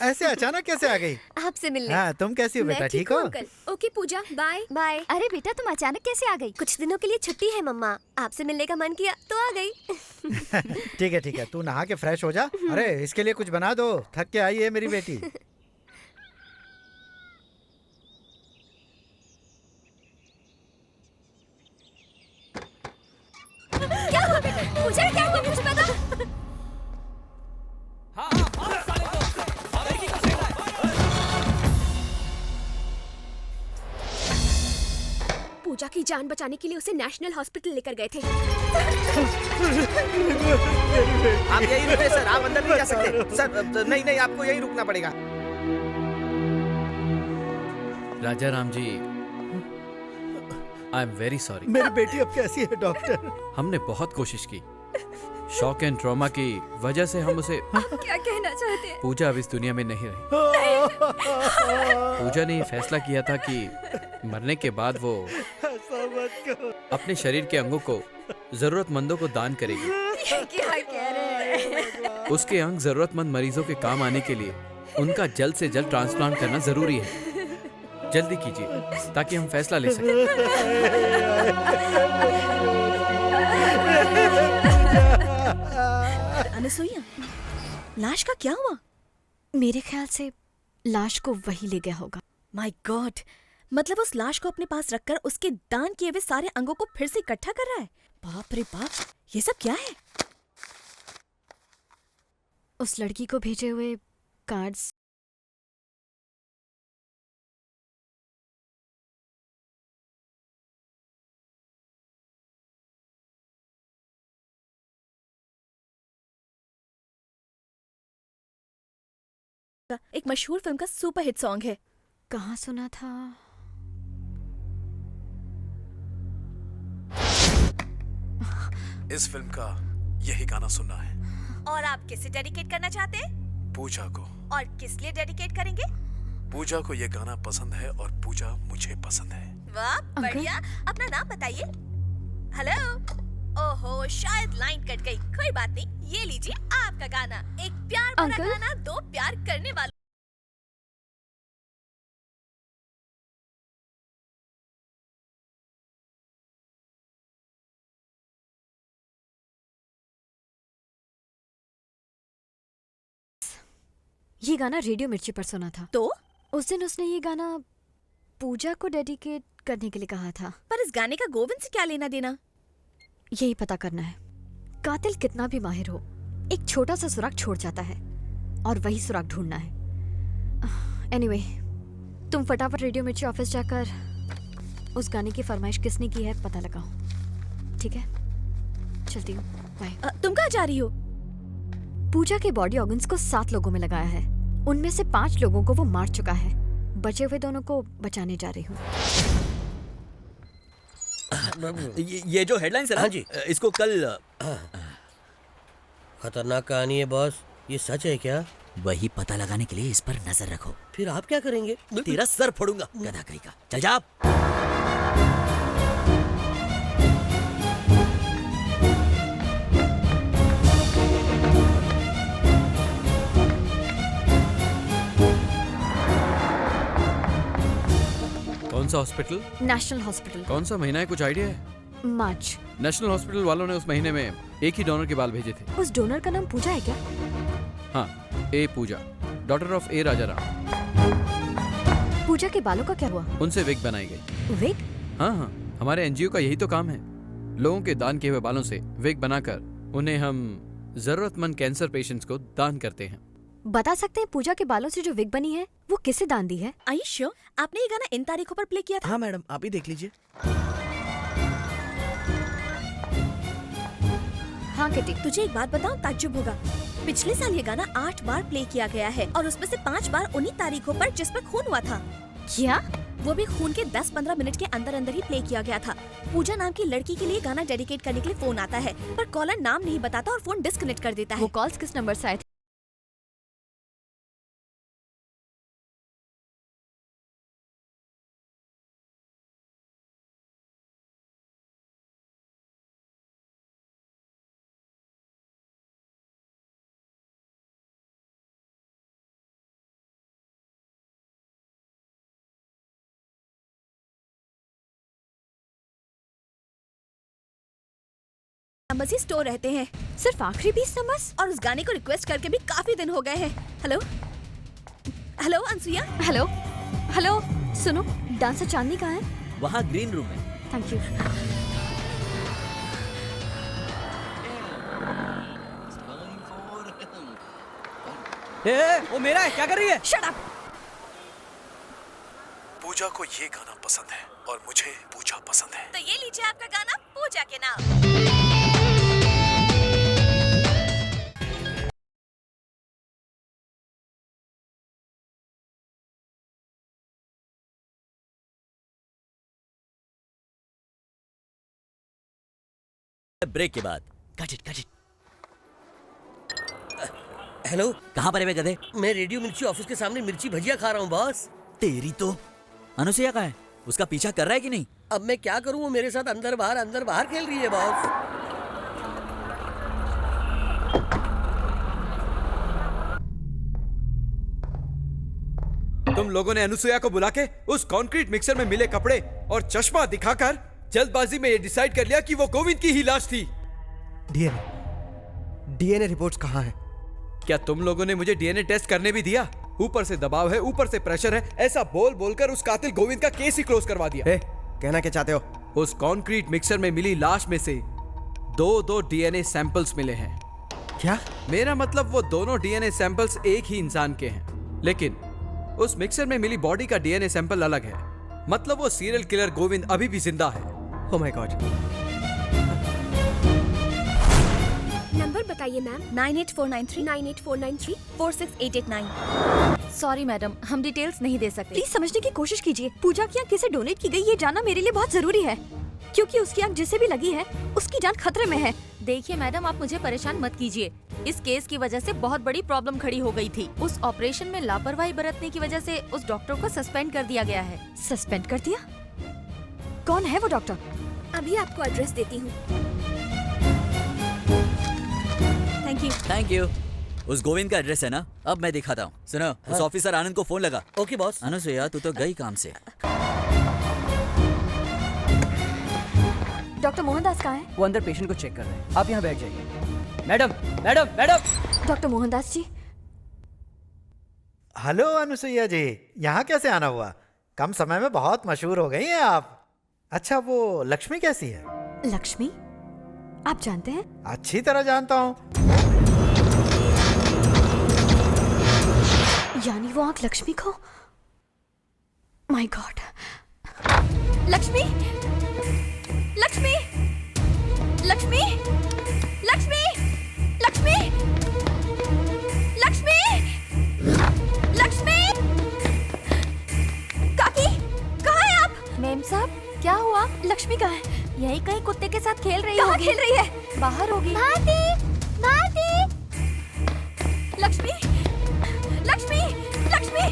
ऐसे अचानक कैसे आ गई? आपसे मिलने। हाँ, तुम कैसी हो बेटा? ठीक हो? अंकल। ओके पूजा, बाय बाय। अरे बेटा, तुम अचानक कैसे आ गई? कुछ दिनों के लिए छुट्टी है मम्मा, आपसे मिलने का मन किया तो आ गई। ठीक है, तू नहा के फ्रेश हो जा। अरे इसके लिए कुछ बना दो, थक के आई है मेरी बेटी। क्या हुआ बेटा? पूजा, क्या हुआ मुझे बता। पूजा की जान बचाने के लिए उसे नेशनल हॉस्पिटल लेकर गए थे। आप यही रुके सर, आप अंदर नहीं जा सकते सर। नहीं, आपको यही रुकना पड़ेगा। राजा Ram ji, I am very sorry. मेरी बेटी अब कैसी है डॉक्टर? हमने बहुत कोशिश की, शॉक एंड ट्रॉमा की वजह से हम उसे आप क्या कहना चाहते हैं? पूजा अब इस दुनिया में नहीं रही। पूजा ने ये फैसला किया था कि मरने के बाद वो अपने शरीर के अंगों को जरूरतमंदों को दान करेगी। ये क्या कह रहे हैं? उसके अंग जरूरतमंद मरीजों के काम आने के लिए उनका जल्द से जल्द ट्रांसप्लांट करना जरूरी है। जल्दी कीजिए ताकि हम फैसला ले सकें। अनसुईया, लाश का क्या हुआ? मेरे ख्याल से लाश को वही ले गया होगा। माय गॉड, मतलब उस लाश को अपने पास रखकर उसके दान किए हुए सारे अंगों को फिर से इकट्ठा कर रहा है। बाप रे बाप, ये सब क्या है? उस लड़की को भेजे हुए कार्ड्स। एक मशहूर फिल्म का सुपर हिट सॉन्ग है। कहाँ सुना था? इस फिल्म का यही गाना सुनना है। और आप किसे डेडिकेट करना चाहते हैं? पूजा को। और किस लिए डेडिकेट करेंगे? पूजा को ये गाना पसंद है और पूजा मुझे पसंद है। वाह, बढ़िया। अपना नाम बताइए। हेलो। ओहो, शायद लाइन कट गई। कोई बात नहीं, ये लीजिए आपका गाना। एक प्यार भरा गाना दो प्यार करने वालों। ये गाना रेडियो मिर्ची पर सुना था। तो उस दिन उसने ये गाना पूजा को डेडिकेट करने के लिए कहा था। पर इस गाने का गोविंद से क्या लेना देना? यही पता करना है। कातिल कितना भी माहिर हो, एक छोटा सा सुराग छोड़ जाता है और वही सुराग ढूंढना है। एनीवे, तुम फटाफट रेडियो मिर्ची ऑफिस जाकर उस गाने की फरमाइश किसने की है पता लगाओ। ठीक है, चलती हूँ। बाय। तुम कहाँ जा रही हो? पूजा के बॉडी ऑर्गन्स को 7 लोगों में लगाया है। उनमें से 5 लोगों को वो मार चुका है। बचे हुए दोनों को बचाने जा रही हूँ। ये जो हेडलाइंस है ना, हाँ जी, इसको कल खतरनाक कहानी है बॉस। ये सच है क्या? वही पता लगाने के लिए इस पर नजर रखो। फिर आप क्या करेंगे? तेरा सर फोड़ूंगा गधा कहीं का। चल जा। कौन सा हॉस्पिटल? National hospital. कौन सा महीना है, कुछ आइडिया है? मार्च। नेशनल हॉस्पिटल वालों ने उस महीने में एक ही डोनर के बाल भेजे थे। उस डोनर का नाम पूजा है क्या? हाँ, ए पूजा, डॉटर ऑफ ए राजा राम। पूजा के बालों का क्या हुआ? उनसे विग बनाई गई। विग? हाँ हाँ, हमारे एनजीओ का यही तो काम है। लोगों के दान किए हुए बालों से विग बनाकर उन्हें हम जरूरतमंद कैंसर पेशेंट्स को दान करते हैं। बता सकते हैं पूजा के बालों से जो विग बनी है वो किसे दान दी है? Are you sure? आपने ये गाना इन तारीखों पर प्ले किया था? हाँ मैडम, आप ही देख लीजिए। हाँ किटी, तुझे एक बात बताऊं, ताज्जुब होगा। पिछले साल ये गाना 8 बार प्ले किया गया है और उसमें से 5 बार उन्हीं तारीखों पर जिस पर खून हुआ था। क्या? वो भी खून के 10-15 मिनट के अंदर अंदर ही प्ले किया गया था। पूजा नाम की लड़की के लिए गाना डेडिकेट करने के लिए फोन आता है, पर कॉलर नाम नहीं बताता और फोन डिस्कनेक्ट कर देता है। वो कॉल्स किस नंबर से आए थे? नंबर्स ही स्टोर रहते हैं। सिर्फ आखिरी 20 नंबर्स? और उस गाने को रिक्वेस्ट करके भी काफी दिन हो गए हैं। Hello hello Anasuya. Hello hello, सुनो, डांसर चांदनी कहाँ है? वहाँ ग्रीन रूम में। Thank you. वो मेरा है, क्या कर रही है? Shut up. पूजा को ये गाना पसंद है और मुझे पूजा पसंद है। तो ये लीजिए आपका गाना पूजा के नाम। ब्रेक के बाद कट इट। हेलो, कहाँ पर है बे गधे? मैं रेडियो मिर्ची ऑफिस के सामने मिर्ची भजिया खा रहा हूँ बॉस। तेरी तो अनुसुईया कहाँ है? उसका पीछा कर रहा है कि नहीं? अब मैं क्या करूँ, वो मेरे साथ अंदर बाहर खेल रही है बॉस। तुम लोगों ने अनुसुईया को बुला के उस कंक्रीट मिक्सर में मिले कपड़े और चश्मा दिखाकर जल्दबाजी में ये डिसाइड कर लिया कि वो गोविंद की ही लाश थी। डीएनए रिपोर्ट्स कहाँ हैं? क्या तुम लोगों ने मुझे डीएनए टेस्ट करने भी दिया? ऊपर से दबाव है, ऊपर से प्रेशर है, ऐसा बोल बोलकर उस कातिल गोविंद का केस ही क्लोज करवा दिया। कहना क्या चाहते हो? उस कंक्रीट मिक्सर में मिली लाश में से दो डीएनए सैंपल्स मिले हैं। क्या? मेरा मतलब वो दोनों डीएनए सैंपल्स एक ही इंसान के हैं, लेकिन उस मिक्सर में मिली बॉडी का डीएनए सैंपल अलग है। मतलब वो सीरियल किलर गोविंद अभी भी जिंदा है। Oh my God. नंबर बताइए मैम। 98493 98493 46889। सॉरी मैडम, हम डिटेल्स नहीं दे सकते। प्लीज समझने की कोशिश कीजिए। पूजा की आंख किसे डोनेट की गई ये जानना मेरे लिए बहुत जरूरी है, क्योंकि उसकी आंख जिसे भी लगी है उसकी जान खतरे में है। देखिए मैडम, आप मुझे परेशान मत कीजिए। इस केस की वजह से बहुत बड़ी प्रॉब्लम खड़ी हो गई थी। उस ऑपरेशन में लापरवाही बरतने की वजह से उस डॉक्टर को सस्पेंड कर दिया गया है। सस्पेंड कर दिया? कौन है वो डॉक्टर? अभी आपको एड्रेस देती हूँ। Thank you. उस गोविंद का एड्रेस है ना? अब मैं दिखाता हूँ। सुनो, उस ऑफिसर आनंद को फोन लगा। Okay boss. अनुसुईया, तू तो गई काम से। डॉक्टर मोहनदास कहाँ है? वो अंदर पेशेंट को चेक कर रहे हैं, आप यहाँ बैठ जाइए। Madam madam madam. Doctor Mohandas ji. Hello Anusuya ji, यहाँ कैसे आना हुआ? कम समय में बहुत मशहूर हो गई हैं आप। अच्छा, वो लक्ष्मी कैसी है? लक्ष्मी? आप जानते हैं? अच्छी तरह जानता हूँ। यानी वो आंख लक्ष्मी को? My god. लक्ष्मी, लक्ष्मी, लक्ष्मी, लक्ष्मी, लक्ष्मी, लक्ष्मी, लक्ष्मी। काकी, कहाँ है आप? मैम साहब, क्या हुआ? लक्ष्मी कहाँ है? यही कहीं कुत्ते के साथ खेल रही कहाँ होगी। खेल रही है? बाहर होगी। लक्ष्मी, लक्ष्मी, लक्ष्मी,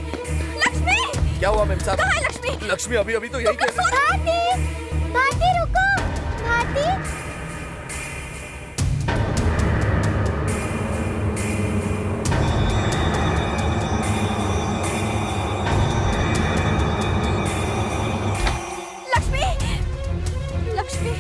लक्ष्मी। क्या हुआ मैम साहब? कहाँ है लक्ष्मी? लक्ष्मी अभी तो यही कह भारती रुको। भारती। लक्ष्मी, लक्ष्मी।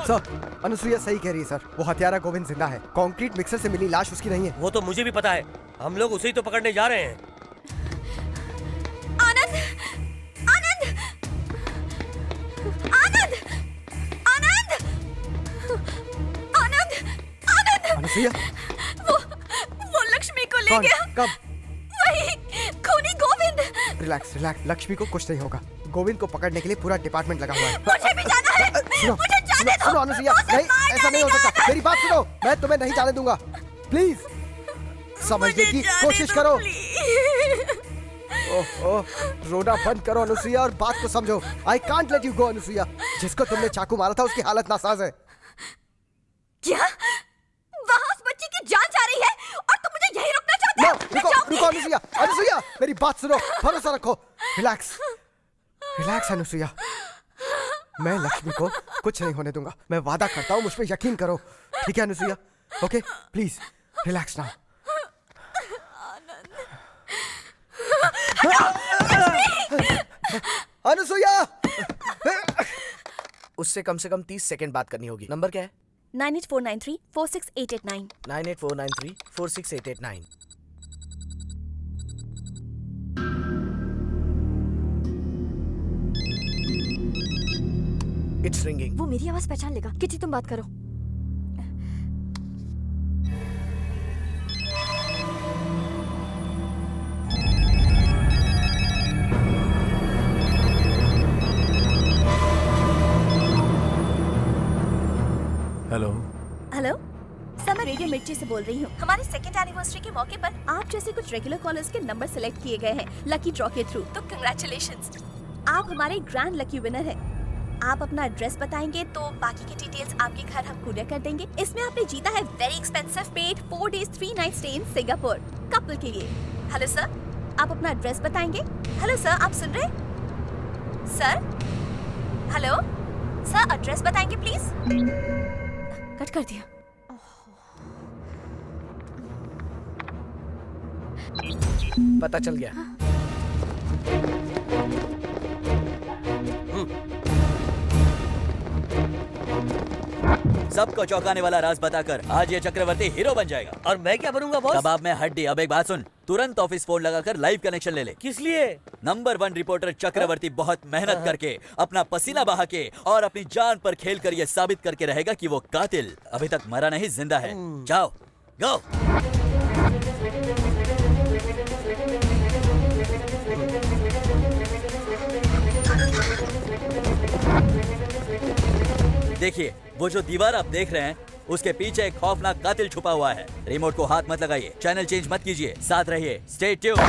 सर, अनुसुईया सही कह रही है सर। वो हत्यारा गोविंद जिंदा है। कंक्रीट मिक्सर से मिली लाश उसकी नहीं है। वो तो मुझे भी पता है। हम लोग उसे ही तो पकड़ने जा रहे हैं। आनंद, आनंद, आनंद, आनंद, आनंद, आनंद। अनुसुईया, वो लक्ष्मी को ले कौन? गया। कब? वही खूनी गोविंद। रिलैक्स रिलैक्स, लक्ष्मी को कुछ नहीं होगा। गोविंद को पकड़ने के लिए पूरा डिपार्टमेंट लगा हुआ है। मुझे भी जाना है। सुनो, मुझे जाने दो। सुनो अनुसुईया, उसे नहीं, मार ऐसा नहीं हो डालेगा। सकता। मेरी बात सुनो, मैं तुम्हें नहीं जाने दूंगा। प्लीज समझने की कोशिश करो। ओह, रोना बंद करो अनुसुईया और बात को समझो। I can't let you go Anusuiya. जिसको तुमने चाकू मारा था उसकी हालत नासाज है। क्या? वहाँ उस बच्ची की जान जा रही है और तुम मुझे यहीं रोकना चाहते हो? मैं रुको जाऊंगी। रुको अनुसुईया, अनुसुईया मेरी बात सुनो, भरोसा रखो। रिलैक्स रिलैक्स अनुसुईया, मैं लक्ष्मी को कुछ नहीं होने दूंगा। मैं वादा करता हूँ, मुझ पे यकीन करो। ठीक है Anusuiya? Okay, please relax now. Anusuiya, उससे कम से कम 30 सेकंड बात करनी होगी। नंबर क्या है? 98493 46889। 98493 46889। It's ringing. वो मेरी आवाज पहचान लेगा। किटी तुम बात करो। हेलो हेलो सर, मैं रेडियो मिर्ची से बोल रही हूँ। हमारे सेकंड एनिवर्सरी के मौके पर आप जैसे कुछ रेगुलर कॉलर्स के नंबर सेलेक्ट किए गए हैं लकी ड्रॉ के थ्रू, तो कंग्रेचुलेशंस, आप हमारे ग्रैंड लकी विनर हैं। आप अपना एड्रेस बताएंगे तो बाकी की डिटेल्स आपके घर हम कुरियर कर देंगे। इसमें आपने जीता है very expensive paid 4 days 3 nights stay in Singapore couple के लिए। हेलो सर, आप अपना एड्रेस बताएंगे? हेलो सर, आप सुन रहे? सर, हेलो सर, एड्रेस बताएंगे प्लीज? कट कर दिया। पता चल गया। सबको चौंकाने वाला राज बताकर आज ये चक्रवर्ती हीरो बन जाएगा। और मैं क्या बनूंगा बॉस? कबाब में हड्डी। अब एक बात सुन, तुरंत ऑफिस फोन लगाकर लाइव कनेक्शन ले ले। किस लिए? नंबर 1 रिपोर्टर चक्रवर्ती बहुत मेहनत करके, अपना पसीना बहा के और अपनी जान पर खेलकर ये साबित करके रहेगा कि वो कातिल अभी तक मरा नहीं, जिंदा है। जाओ, गो। देखिए, वो जो दीवार आप देख रहे हैं उसके पीछे एक खौफनाक कातिल छुपा हुआ है। रिमोट को हाथ मत लगाइए, चैनल चेंज मत कीजिए, साथ रहिए, स्टे ट्यून्ड।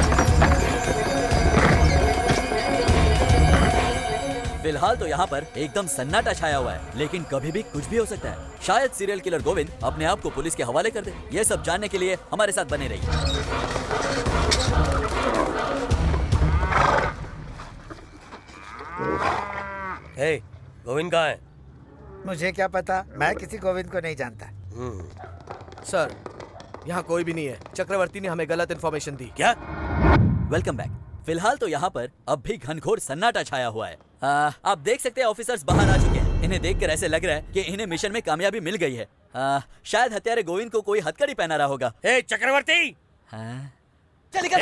फिलहाल तो यहाँ पर एकदम सन्नाटा छाया हुआ है, लेकिन कभी भी कुछ भी हो सकता है। शायद सीरियल किलर गोविंद अपने आप को पुलिस के हवाले कर दे। ये सब जानने के लिए हमारे साथ बने रहिए। हे, गोविंद कहाँ है? मुझे क्या पता, मैं किसी गोविंद को नहीं जानता। सर, यहाँ कोई भी नहीं है। चक्रवर्ती ने हमें गलत इन्फॉर्मेशन दी। क्या? Welcome back. फिलहाल तो यहाँ पर अब भी घनघोर सन्नाटा छाया हुआ है। आप देख सकते हैं ऑफिसर्स बाहर आ चुके हैं। इन्हें देखकर ऐसे लग रहा है कि इन्हें मिशन में कामयाबी मिल गई है। शायद हत्यारे गोविंद को कोई हथकड़ी पहना रहा होगा। हे चक्रवर्ती! चल निकल।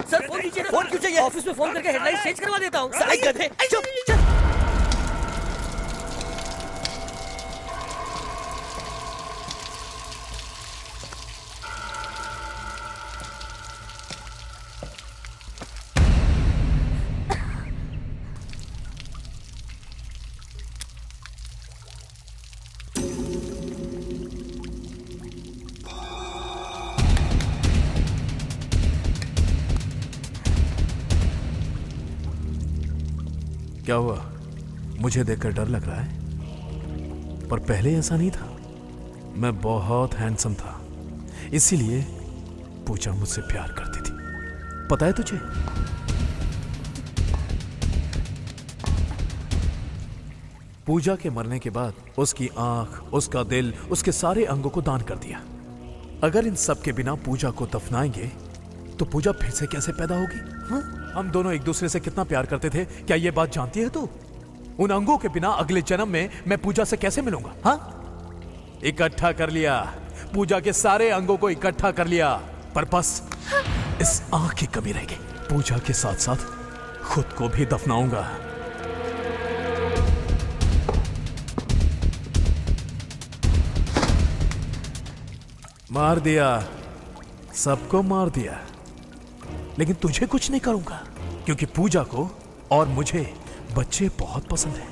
सर फोन कीजिए। फोन क्यों चाहिए? ऑफिस में फोन करके हेडलाइन चेंज करवा देता हूँ। साले गधे, चुप, चल। क्या हुआ? मुझे देखकर डर लग रहा है, पर पहले ऐसा नहीं था। मैं बहुत हैंडसम था, इसीलिए पूजा मुझसे प्यार करती थी। पता है तुझे? पूजा के मरने के बाद उसकी आंख, उसका दिल, उसके सारे अंगों को दान कर दिया। अगर इन सब के बिना पूजा को दफनाएंगे तो पूजा फिर से कैसे पैदा होगी? हाँ? हम दोनों एक दूसरे से कितना प्यार करते थे, क्या ये बात जानती है तू? उन अंगों के बिना अगले जन्म में मैं पूजा से कैसे मिलूंगा? हाँ? इकट्ठा कर लिया, पूजा के सारे अंगों को इकट्ठा कर लिया, पर बस इस आंख की कमी रह गई। पूजा के साथ साथ खुद को भी दफनाऊंगा। मार दिया, सबको मार दिया, लेकिन तुझे कुछ नहीं करूंगा, क्योंकि पूजा को और मुझे बच्चे बहुत पसंद हैं।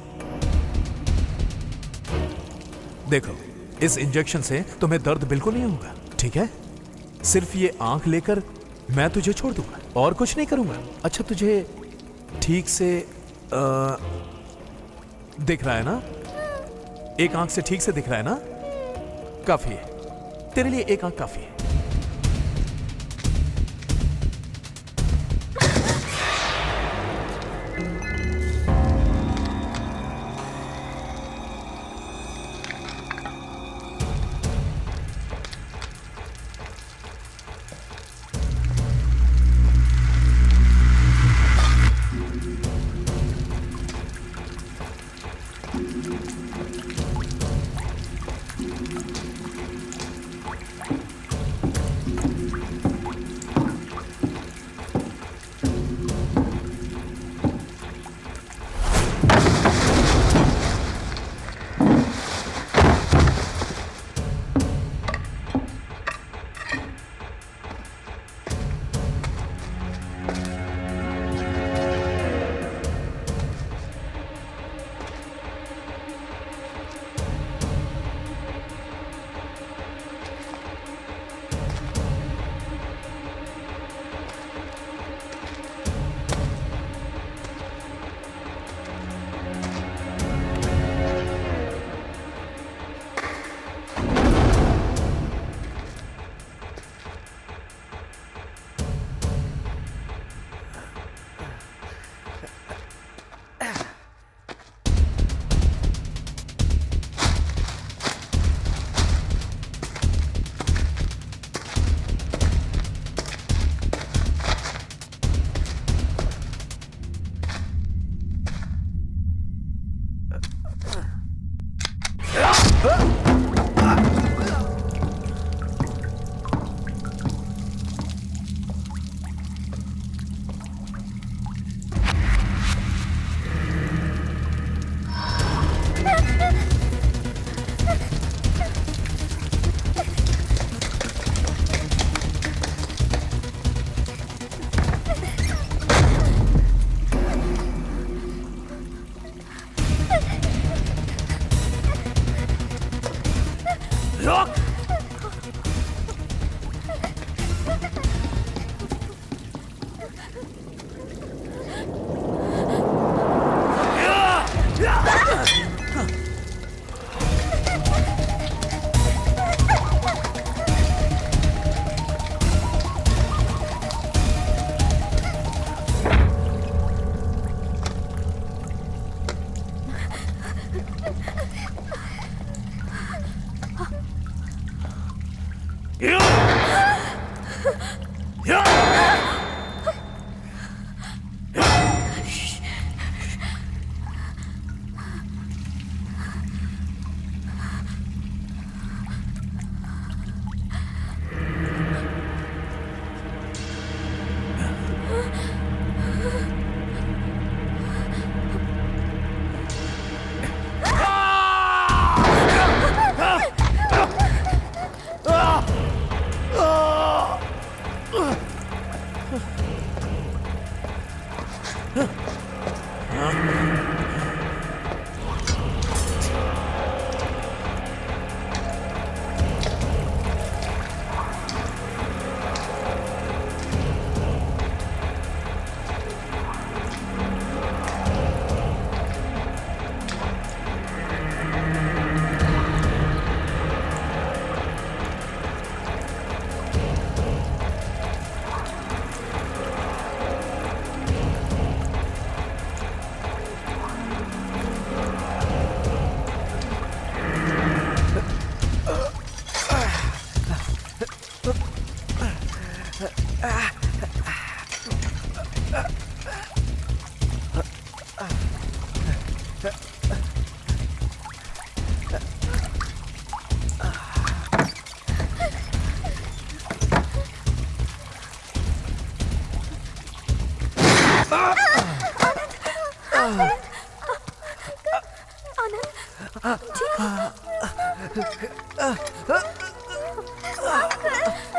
देखो, इस इंजेक्शन से तुम्हें दर्द बिल्कुल नहीं होगा, ठीक है? सिर्फ ये आंख लेकर मैं तुझे छोड़ दूंगा और कुछ नहीं करूंगा। अच्छा, तुझे ठीक से दिख रहा है ना? एक आंख से ठीक से दिख रहा है ना? काफी है, तेरे लिए एक आंख काफी है।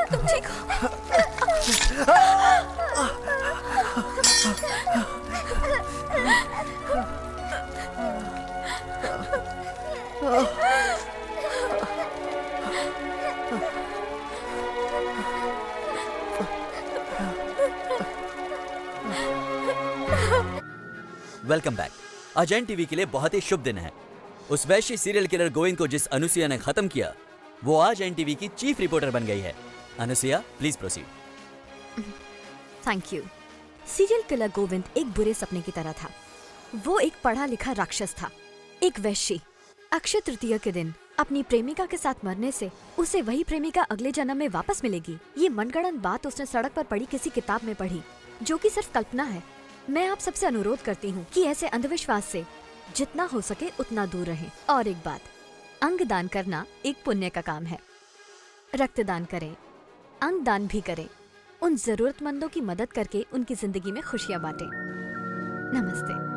तुम ठीक हो? Welcome back. आज एनटीवी के लिए बहुत ही शुभ दिन है। उस वैश्य सीरियल किलर गोविंद को जिस अनुसुया ने खत्म किया, वो आज एनटीवी की चीफ रिपोर्टर बन गई है। Anusuya, please proceed. Thank you. Serial killer Govind एक बुरे सपने की तरह था। वो एक पढ़ा लिखा राक्षस था, एक वैश्य। अक्षय तृतीया के दिन अपनी प्रेमिका के साथ मरने से उसे वही प्रेमिका अगले जन्म में वापस मिलेगी, ये मनगढ़ंत बात उसने सड़क पर पढ़ी किसी किताब में पढ़ी, जो कि सिर्फ कल्पना है। मैं आप सबसे अनुरोध करती हूँ कि ऐसे अंधविश्वास से जितना हो सके उतना दूर रहें। और एक बात, अंग दान करना एक पुण्य का काम है। रक्तदान करें, अंग दान भी करें, उन जरूरतमंदों की मदद करके उनकी जिंदगी में खुशियां बांटें। नमस्ते।